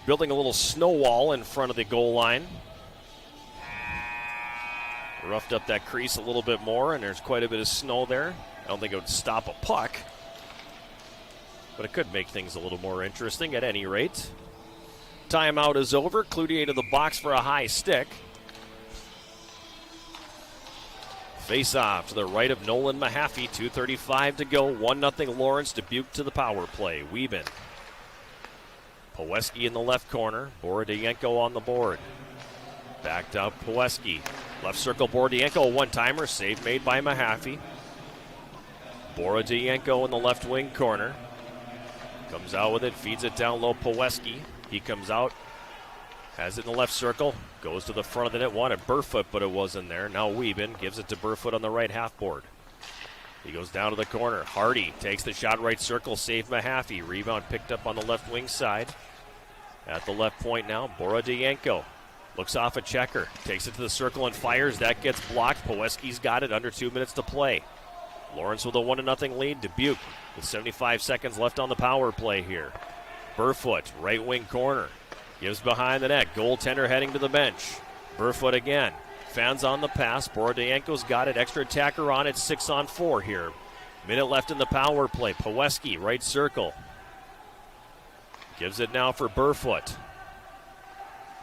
building a little snow wall in front of the goal line. Roughed up that crease a little bit more, and there's quite a bit of snow there. I don't think it would stop a puck, but it could make things a little more interesting at any rate. Timeout is over. Cloutier to the box for a high stick. Face-off to the right of Nolan Mahaffey. 2:35 to go. 1-0 Lawrence. Dubuque to the power play. Wieben. Poweski in the left corner. Borodienko on the board. Backed up Poweski. Left circle Borodienko. A one-timer. Save made by Mahaffey. Borodienko in the left wing corner. Comes out with it. Feeds it down low. Poweski. He comes out. Has it in the left circle. Goes to the front of the net. Wanted Burfoot, but it wasn't there. Now Wieben gives it to Burfoot on the right half board. He goes down to the corner. Hardy takes the shot right circle. Save Mahaffey. Rebound picked up on the left wing side. At the left point now, Borodienko. Looks off a checker. Takes it to the circle and fires. That gets blocked. Poweski's got it. Under 2 minutes to play. Lawrence with a 1-0 lead. Dubuque with 75 seconds left on the power play here. Burfoot, right wing corner. Gives behind the net. Goaltender heading to the bench. Burfoot again. Fans on the pass. Borodienko's got it. Extra attacker on it. 6-on-4 here. Minute left in the power play. Poweski, right circle. Gives it now for Burfoot.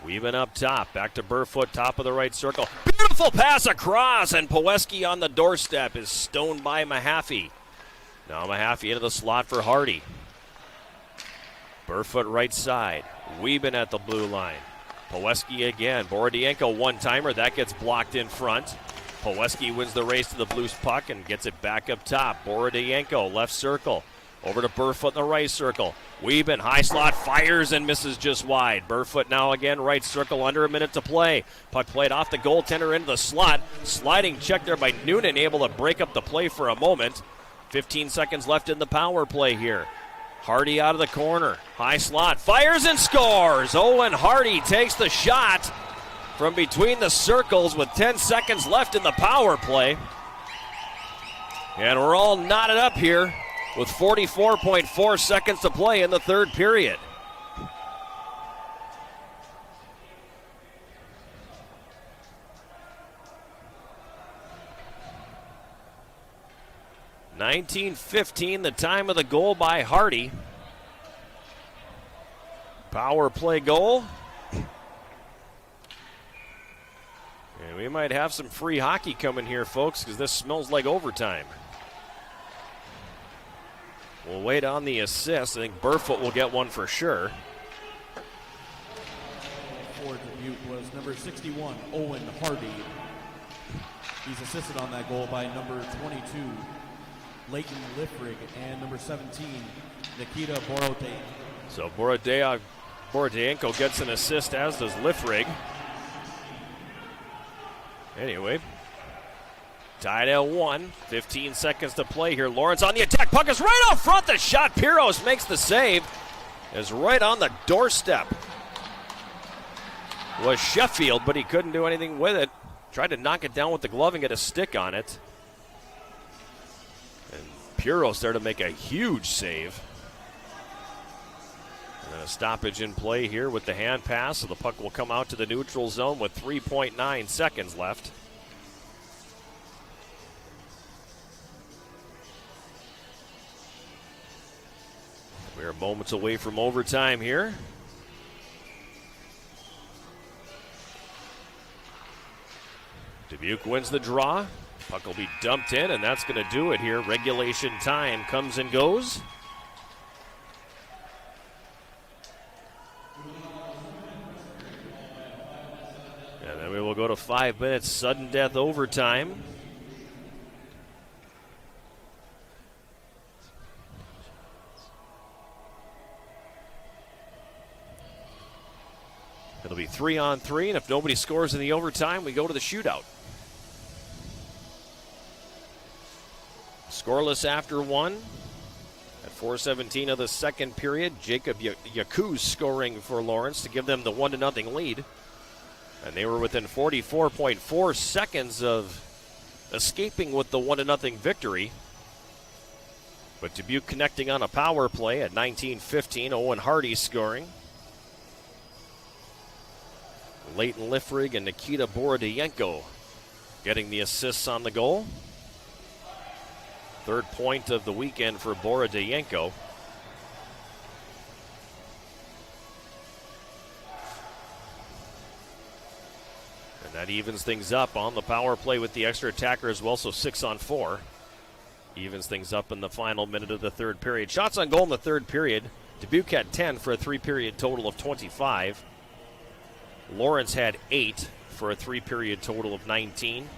Wieben up top. Back to Burfoot, top of the right circle. Beautiful pass across, and Poweski on the doorstep is stoned by Mahaffey. Now Mahaffey into the slot for Hardy. Burfoot right side. Wieben at the blue line. Poweski again. Borodienko one-timer. That gets blocked in front. Poweski wins the race to the blue puck and gets it back up top. Borodienko, left circle. Over to Burfoot in the right circle. Wieben, high slot, fires and misses just wide. Burfoot now again, right circle, under a minute to play. Puck played off the goaltender into the slot. Sliding check there by Noonan, able to break up the play for a moment. 15 seconds left in the power play here. Hardy out of the corner. High slot. Fires and scores. Owen Hardy takes the shot from between the circles with 10 seconds left in the power play. And we're all knotted up here with 44.4 seconds to play in the third period. 19:15, the time of the goal by Hardy. Power play goal. And we might have some free hockey coming here, folks, because this smells like overtime. We'll wait on the assist. I think Burfoot will get one for sure.
For Dubuque was number 61, Owen Hardy. He's assisted on that goal by number 22, Leighton Liffrig, and number 17, Nikita Borodyanko.
So Borodyanko gets an assist, as does Liffrig. Anyway, tied at 1. 15 seconds to play here. Lawrence on the attack. Puck is right out front. The shot. Piros makes the save. Is right on the doorstep. Was Sheffield, but he couldn't do anything with it. Tried to knock it down with the glove and get a stick on it. And Piros there to make a huge save. And then a stoppage in play here with the hand pass, so the puck will come out to the neutral zone with 3.9 seconds left. We are moments away from overtime here. Dubuque wins the draw. Puck will be dumped in, and that's going to do it here. Regulation time comes and goes. And then we will go to 5 minutes sudden death overtime. It'll be 3-on-3, and if nobody scores in the overtime, we go to the shootout. Scoreless after 1. At 4:17 of the second period, Jacob Yakuz scoring for Lawrence to give them the 1-0 lead. And they were within 44.4 seconds of escaping with the 1-0 victory. But Dubuque connecting on a power play at 19:15. Owen Hardy scoring. Leighton Liffrig and Nikita Borodyanko getting the assists on the goal. Third point of the weekend for Borodyanko. And that evens things up on the power play with the extra attacker as well, so 6-on-4. Evens things up in the final minute of the third period. Shots on goal in the third period. Dubuque had 10 for a 3-period total of 25. Lawrence had 8 for a 3-period total of 19.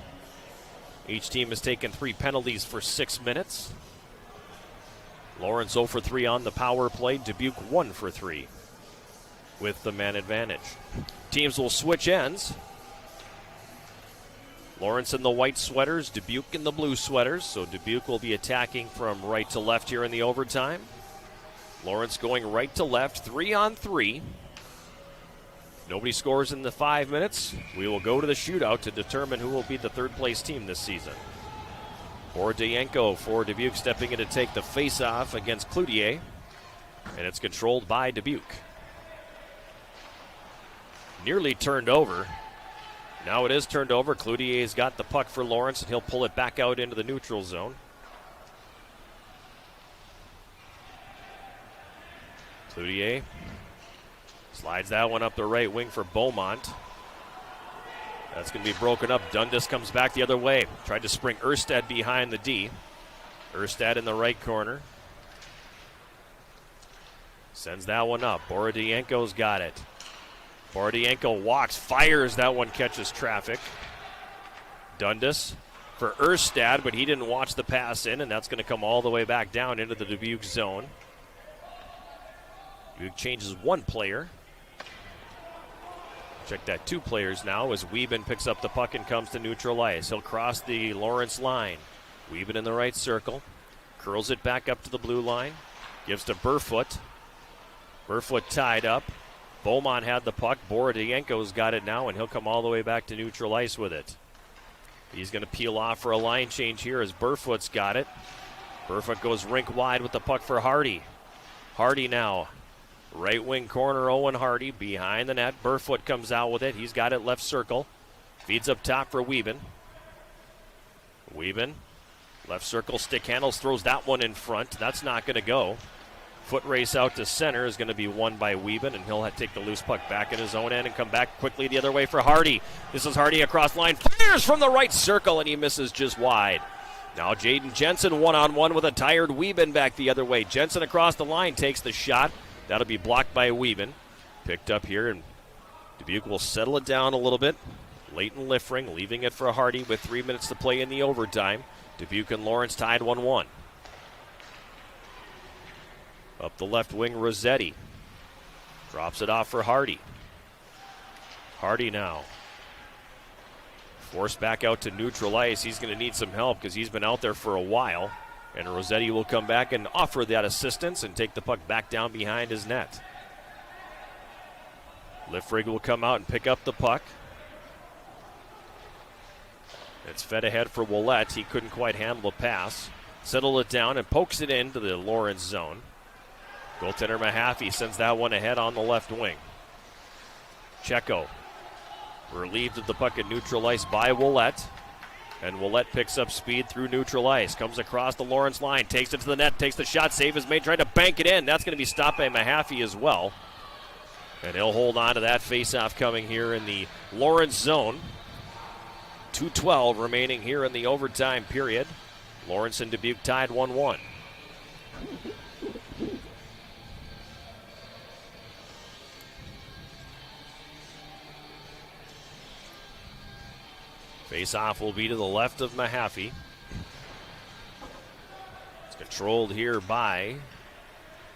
Each team has taken 3 penalties for 6 minutes. Lawrence 0 for 3 on the power play. Dubuque 1 for 3 with the man advantage. Teams will switch ends. Lawrence in the white sweaters, Dubuque in the blue sweaters. So Dubuque will be attacking from right to left here in the overtime. Lawrence going right to left, 3-on-3. Nobody scores in the 5 minutes. We will go to the shootout to determine who will be the third-place team this season. Borodyanko for Dubuque stepping in to take the face-off against Cloutier. And it's controlled by Dubuque. Nearly turned over. Now it is turned over. Cloutier's got the puck for Lawrence, and he'll pull it back out into the neutral zone. Cloutier slides that one up the right wing for Beaumont. That's going to be broken up. Dundas comes back the other way. Tried to spring Erstad behind the D. Erstad in the right corner. Sends that one up. Borodyanko's got it. Borodyanko walks, fires. That one catches traffic. Dundas for Erstad, but he didn't watch the pass in, and that's going to come all the way back down into the Dubuque zone. Dubuque changes one player. Check that, 2 players now as Wieben picks up the puck and comes to neutral ice. He'll cross the Lawrence line. Wieben in the right circle. Curls it back up to the blue line. Gives to Burfoot. Burfoot tied up. Beaumont had the puck. Borodyanko's got it now, and he'll come all the way back to neutral ice with it. He's going to peel off for a line change here as Burfoot's got it. Burfoot goes rink wide with the puck for Hardy. Hardy now. Right wing corner, Owen Hardy behind the net. Burfoot comes out with it. He's got it left circle. Feeds up top for Wieben. Wieben Left circle, stick handles, throws that one in front. That's not going to go. Foot race out to center is going to be won by Wieben, and he'll take the loose puck back in his own end and come back quickly the other way for Hardy. This is Hardy across line, fires from the right circle, and he misses just wide. Now Jaden Jensen one-on-one with a tired Wieben back the other way. Jensen across the line takes the shot. That'll be blocked by Wieben. Picked up here, and Dubuque will settle it down a little bit. Leighton Liffring leaving it for Hardy with 3 minutes to play in the overtime. Dubuque and Lawrence tied 1-1. Up the left wing, Rossetti. Drops it off for Hardy. Hardy now. Forced back out to neutral ice. He's going to need some help because he's been out there for a while. And Rossetti will come back and offer that assistance and take the puck back down behind his net. Liffrig will come out and pick up the puck. It's fed ahead for Willett. He couldn't quite handle the pass. Settled it down and pokes it into the Lawrence zone. Goaltender Mahaffey sends that one ahead on the left wing. Checo relieved of the puck at neutral ice by Willett. And Willett picks up speed through neutral ice. Comes across the Lawrence line. Takes it to the net. Takes the shot. Save is made. Tried to bank it in. That's going to be stopped by Mahaffey as well. And he'll hold on to that faceoff coming here in the Lawrence zone. 2:12 remaining here in the overtime period. Lawrence and Dubuque tied 1-1. Face-off will be to the left of Mahaffey. It's controlled here by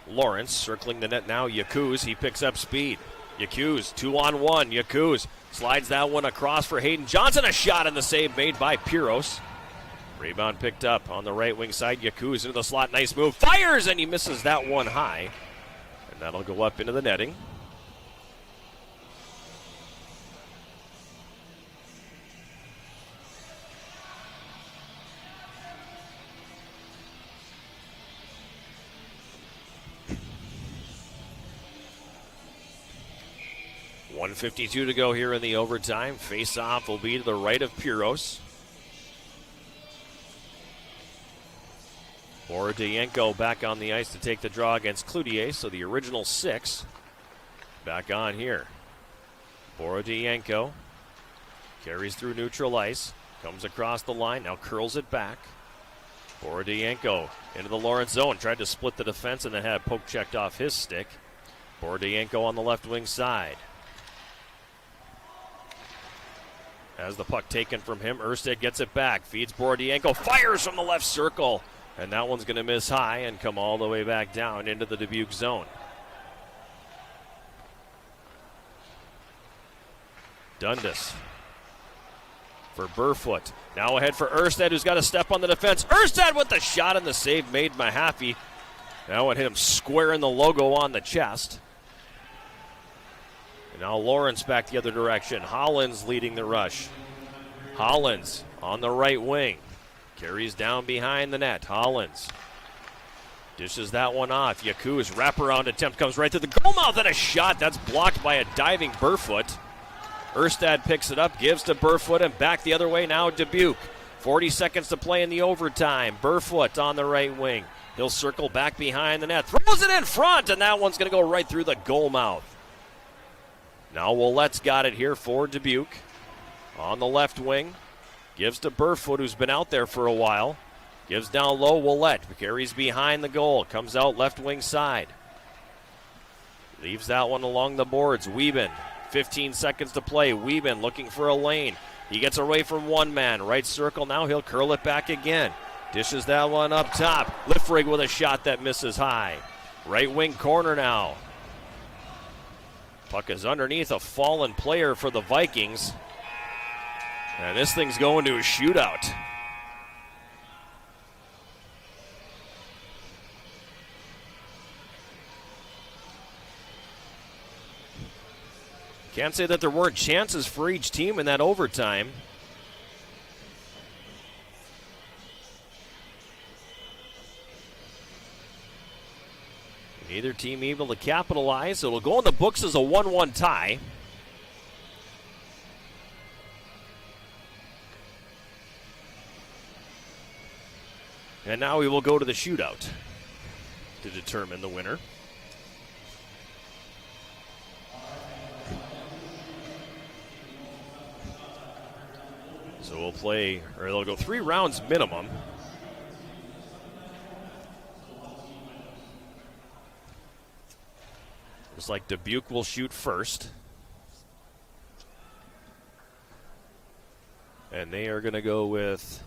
Lawrence. Circling the net now, Yakuz. He picks up speed. Yakuz, 2-on-1. Yakuz slides that one across for Hayden Johnson. A shot and the save made by Piros. Rebound picked up on the right wing side. Yakuz into the slot. Nice move. Fires, and he misses that one high. And that'll go up into the netting. .152 to go here in the overtime. Face-off will be to the right of Piros. Borodayenko back on the ice to take the draw against Cloutier, so the original 6 back on here. Borodayenko carries through neutral ice, comes across the line, now curls it back. Borodayenko into the Lawrence zone, tried to split the defense and then had a poke checked off his stick. Borodayenko on the left wing side. Has the puck taken from him. Erstedt gets it back. Feeds Borodayenko. Fires from the left circle. And that one's going to miss high and come all the way back down into the Dubuque zone. Dundas for Burfoot. Now ahead for Erstedt, who's got a step on the defense. Erstedt with the shot and the save made Mahaffey. That one hit him square in the logo on the chest. Now Lawrence back the other direction. Hollins leading the rush. Hollins on the right wing. Carries down behind the net. Hollins dishes that one off. Yaku's wraparound attempt comes right through the goal mouth and a shot. That's blocked by a diving Burfoot. Erstad picks it up, gives to Burfoot, and back the other way now Dubuque. 40 seconds to play in the overtime. Burfoot on the right wing. He'll circle back behind the net. Throws it in front, and that one's going to go right through the goal mouth. Now Willette's got it here for Dubuque. On the left wing. Gives to Burfoot, who's been out there for a while. Gives down low, Willett. Carries behind the goal. Comes out left wing side. Leaves that one along the boards. Wieben, 15 seconds to play. Wieben looking for a lane. He gets away from one man. Right circle now. He'll curl it back again. Dishes that one up top. Liffrig with a shot that misses high. Right wing corner now. Puck is underneath a fallen player for the Vikings. And this thing's going to a shootout. Can't say that there weren't chances for each team in that overtime. Neither team able to capitalize, so it'll go in the books as a 1-1 tie. And now we will go to the shootout to determine the winner. So we'll play, or they'll go 3 rounds minimum. Looks like Dubuque will shoot first. And they are going to go with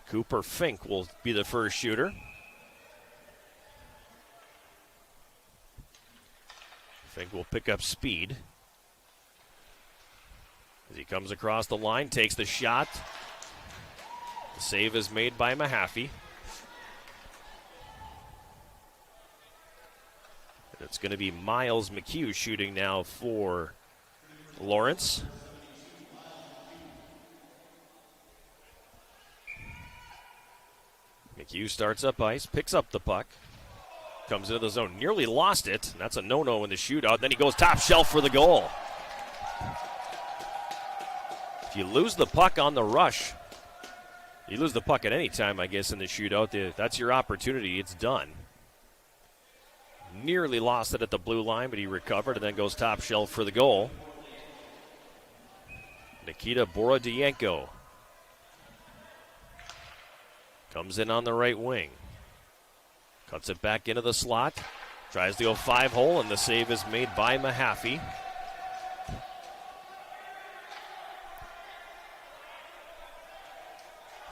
Cooper Fink will be the first shooter. Fink will pick up speed as he comes across the line, takes the shot. The save is made by Mahaffey. It's going to be Miles McHugh shooting now for Lawrence. McHugh starts up ice, picks up the puck, comes into the zone, nearly lost it. And that's a no-no in the shootout. Then he goes top shelf for the goal. If you lose the puck on the rush, you lose the puck at any time, I guess, in the shootout. That's your opportunity. It's done. Nearly lost it at the blue line, but he recovered and then goes top shelf for the goal. Nikita Borodienko comes in on the right wing. Cuts it back into the slot. Tries to go 5-hole, and the save is made by Mahaffey.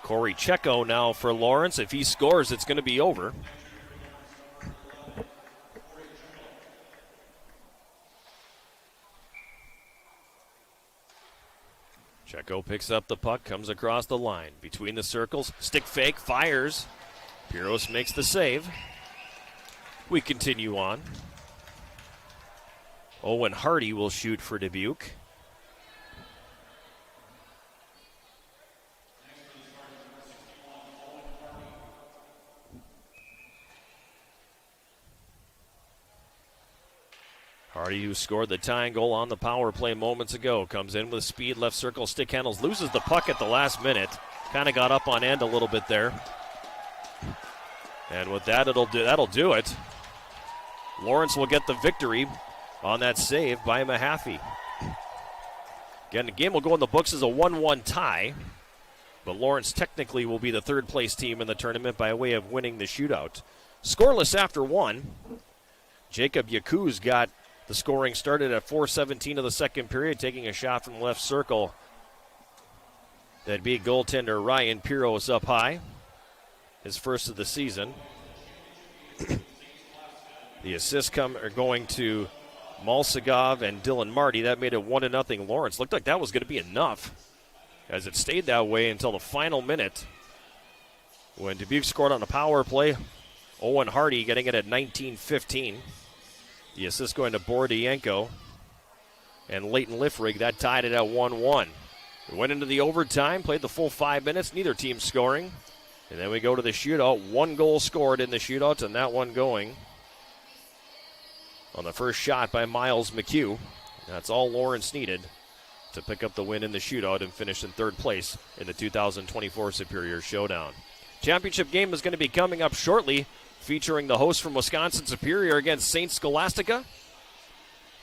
Corey Checo now for Lawrence. If he scores, it's going to be over. Checo picks up the puck, comes across the line. Between the circles, stick fake, fires. Piros makes the save. We continue on. Owen Hardy will shoot for Dubuque. Hardy, who scored the tying goal on the power play moments ago, comes in with speed, left circle, stick handles, loses the puck at the last minute. Kind of got up on end a little bit there. And with that, that'll do it. Lawrence will get the victory on that save by Mahaffey. Again, the game will go in the books as a 1-1 tie, but Lawrence technically will be the third-place team in the tournament by way of winning the shootout. Scoreless after one. Jacob Yakuz got the scoring started at 4:17 of the second period, taking a shot from the left circle. That beat goaltender Ryan Piros up high. His first of the season. The assists are going to Malsagov and Dylan Marty. That made it 1-0 Lawrence. Looked like that was going to be enough, as it stayed that way until the final minute when Dubuque scored on a power play. Owen Hardy getting it at 19:15. The assist going to Borodienko and Leighton Liffrig. That tied it at 1-1. We went into the overtime, played the full 5 minutes, neither team scoring. And then we go to the shootout. 1 goal scored in the shootout, and that one going on the first shot by Miles McHugh. That's all Lawrence needed to pick up the win in the shootout and finish in third place in the 2024 Superior Showdown. Championship game is going to be coming up shortly, featuring the host from Wisconsin Superior against St. Scholastica.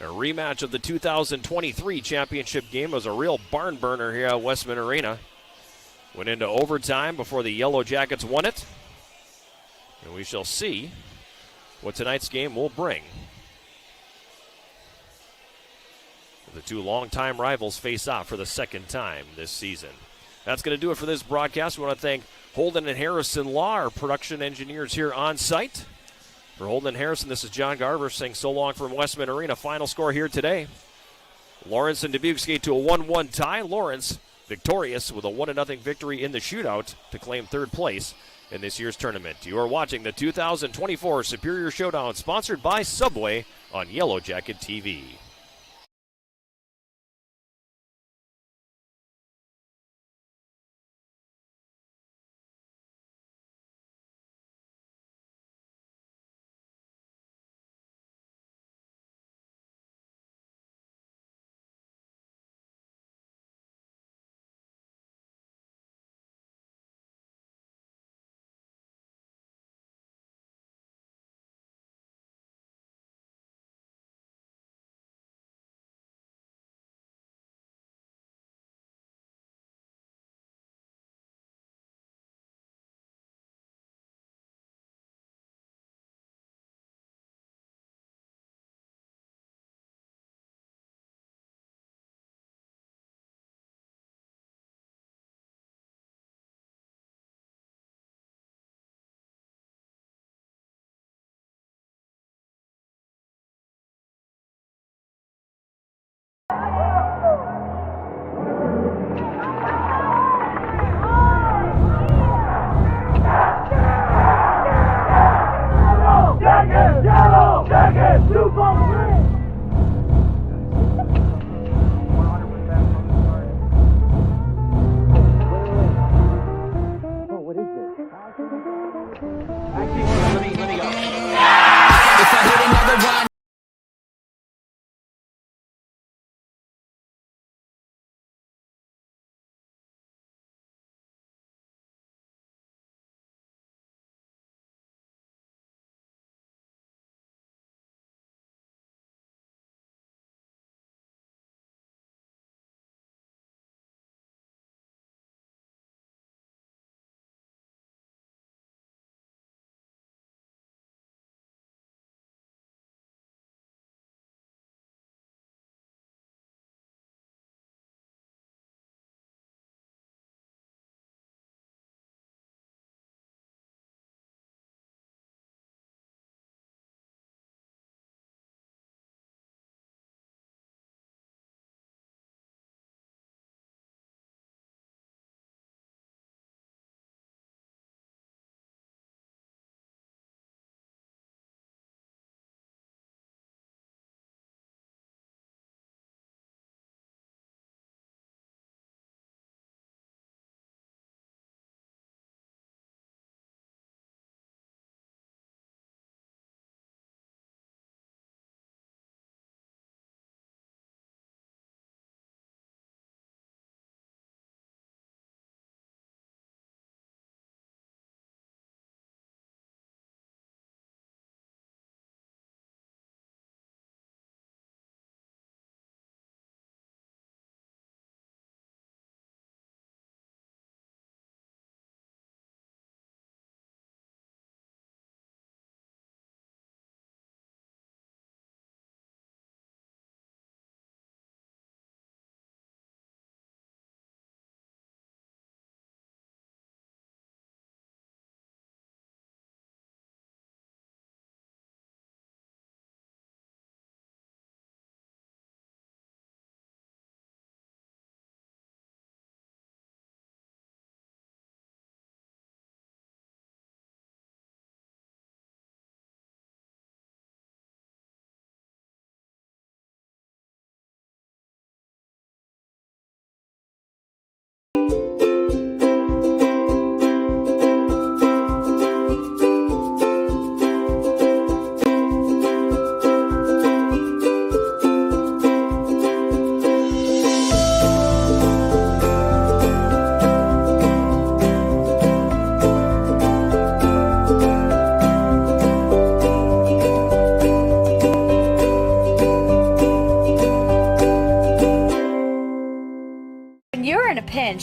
A rematch of the 2023 championship game. Was a real barn burner here at Westman Arena. Went into overtime before the Yellow Jackets won it. And we shall see what tonight's game will bring. The two longtime rivals face off for the second time this season. That's going to do it for this broadcast. We want to thank Holden and Harrison Law, our production engineers here on site. For Holden and Harrison, this is John Garver saying so long from Westman Arena. Final score here today. Lawrence and Dubuque skate to a 1-1 tie. Lawrence victorious with a 1-0 victory in the shootout to claim third place in this year's tournament. You are watching the 2024 Superior Showdown, sponsored by Subway on Yellow Jacket TV.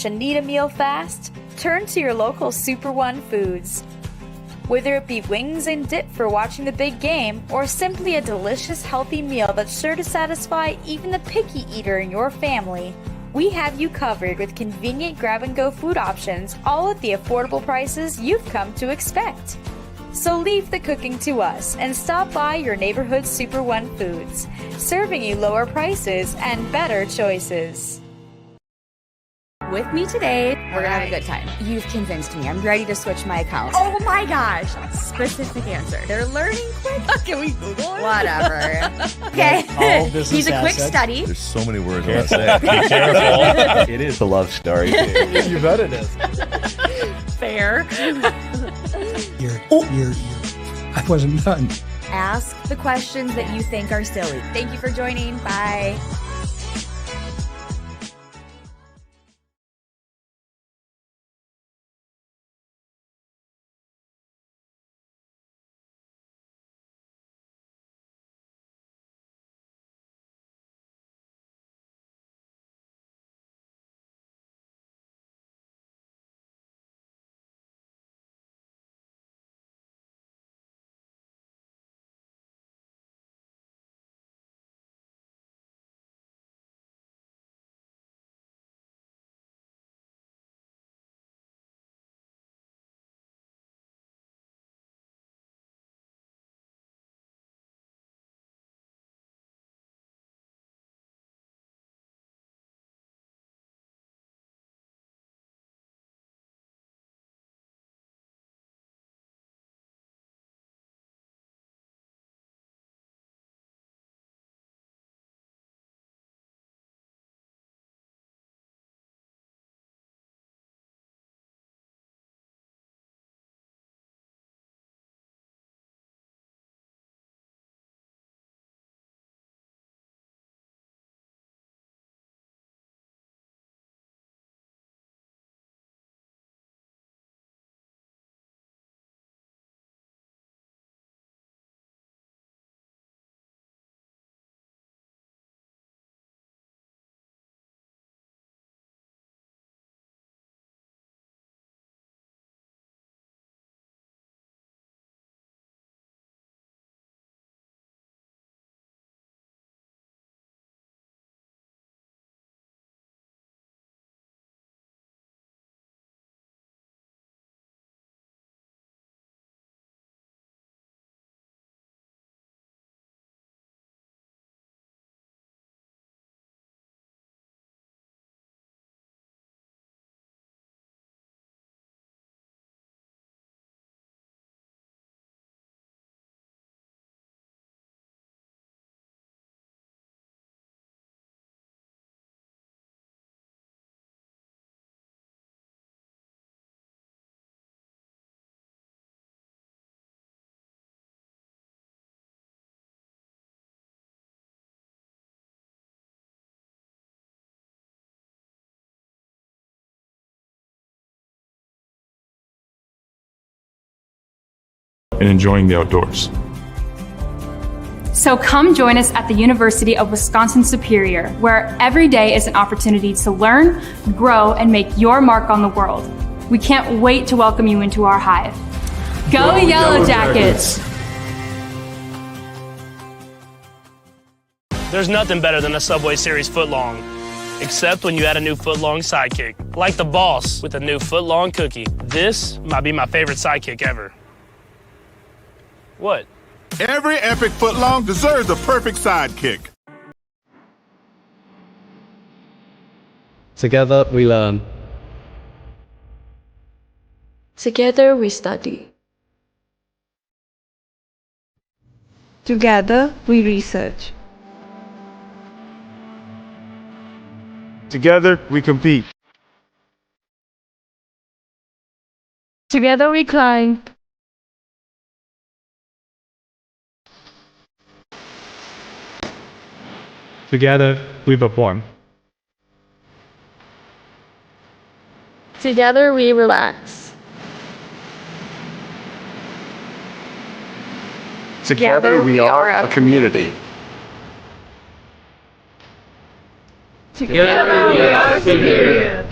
lunch and need a meal fast? Turn to your local Super One Foods. Whether it be wings and dip for watching the big game, or simply a delicious healthy meal that's sure to satisfy even the picky eater in your family, we have you covered with convenient grab-and-go food options, all at the affordable prices you've come to expect. So leave the cooking to us and stop by your neighborhood Super One Foods, serving you lower prices and better choices.
With me today, we're gonna have a good time. You've convinced me. I'm ready to switch my account. Oh my gosh! Specific answer. They're learning quick. Can we Google it? Whatever. Okay. He's a quick study.
There's so many words I want to say. Be careful. It is a love story.
You bet it is.
Fair.
I wasn't done.
Ask the questions that you think are silly. Thank you for joining. Bye.
and enjoying the outdoors.
So come join us at the University of Wisconsin-Superior, where every day is an opportunity to learn, grow, and make your mark on the world. We can't wait to welcome you into our hive. Go Yellow Jackets!
There's nothing better than a Subway Series footlong, except when you add a new footlong sidekick, like the boss with a new footlong cookie. This might be my favorite sidekick ever. What?
Every epic footlong deserves a perfect sidekick.
Together we learn.
Together we study. Together we research.
Together we compete.
Together we climb.
Together we perform.
Together we relax.
Together we are a community.
Together we are superior.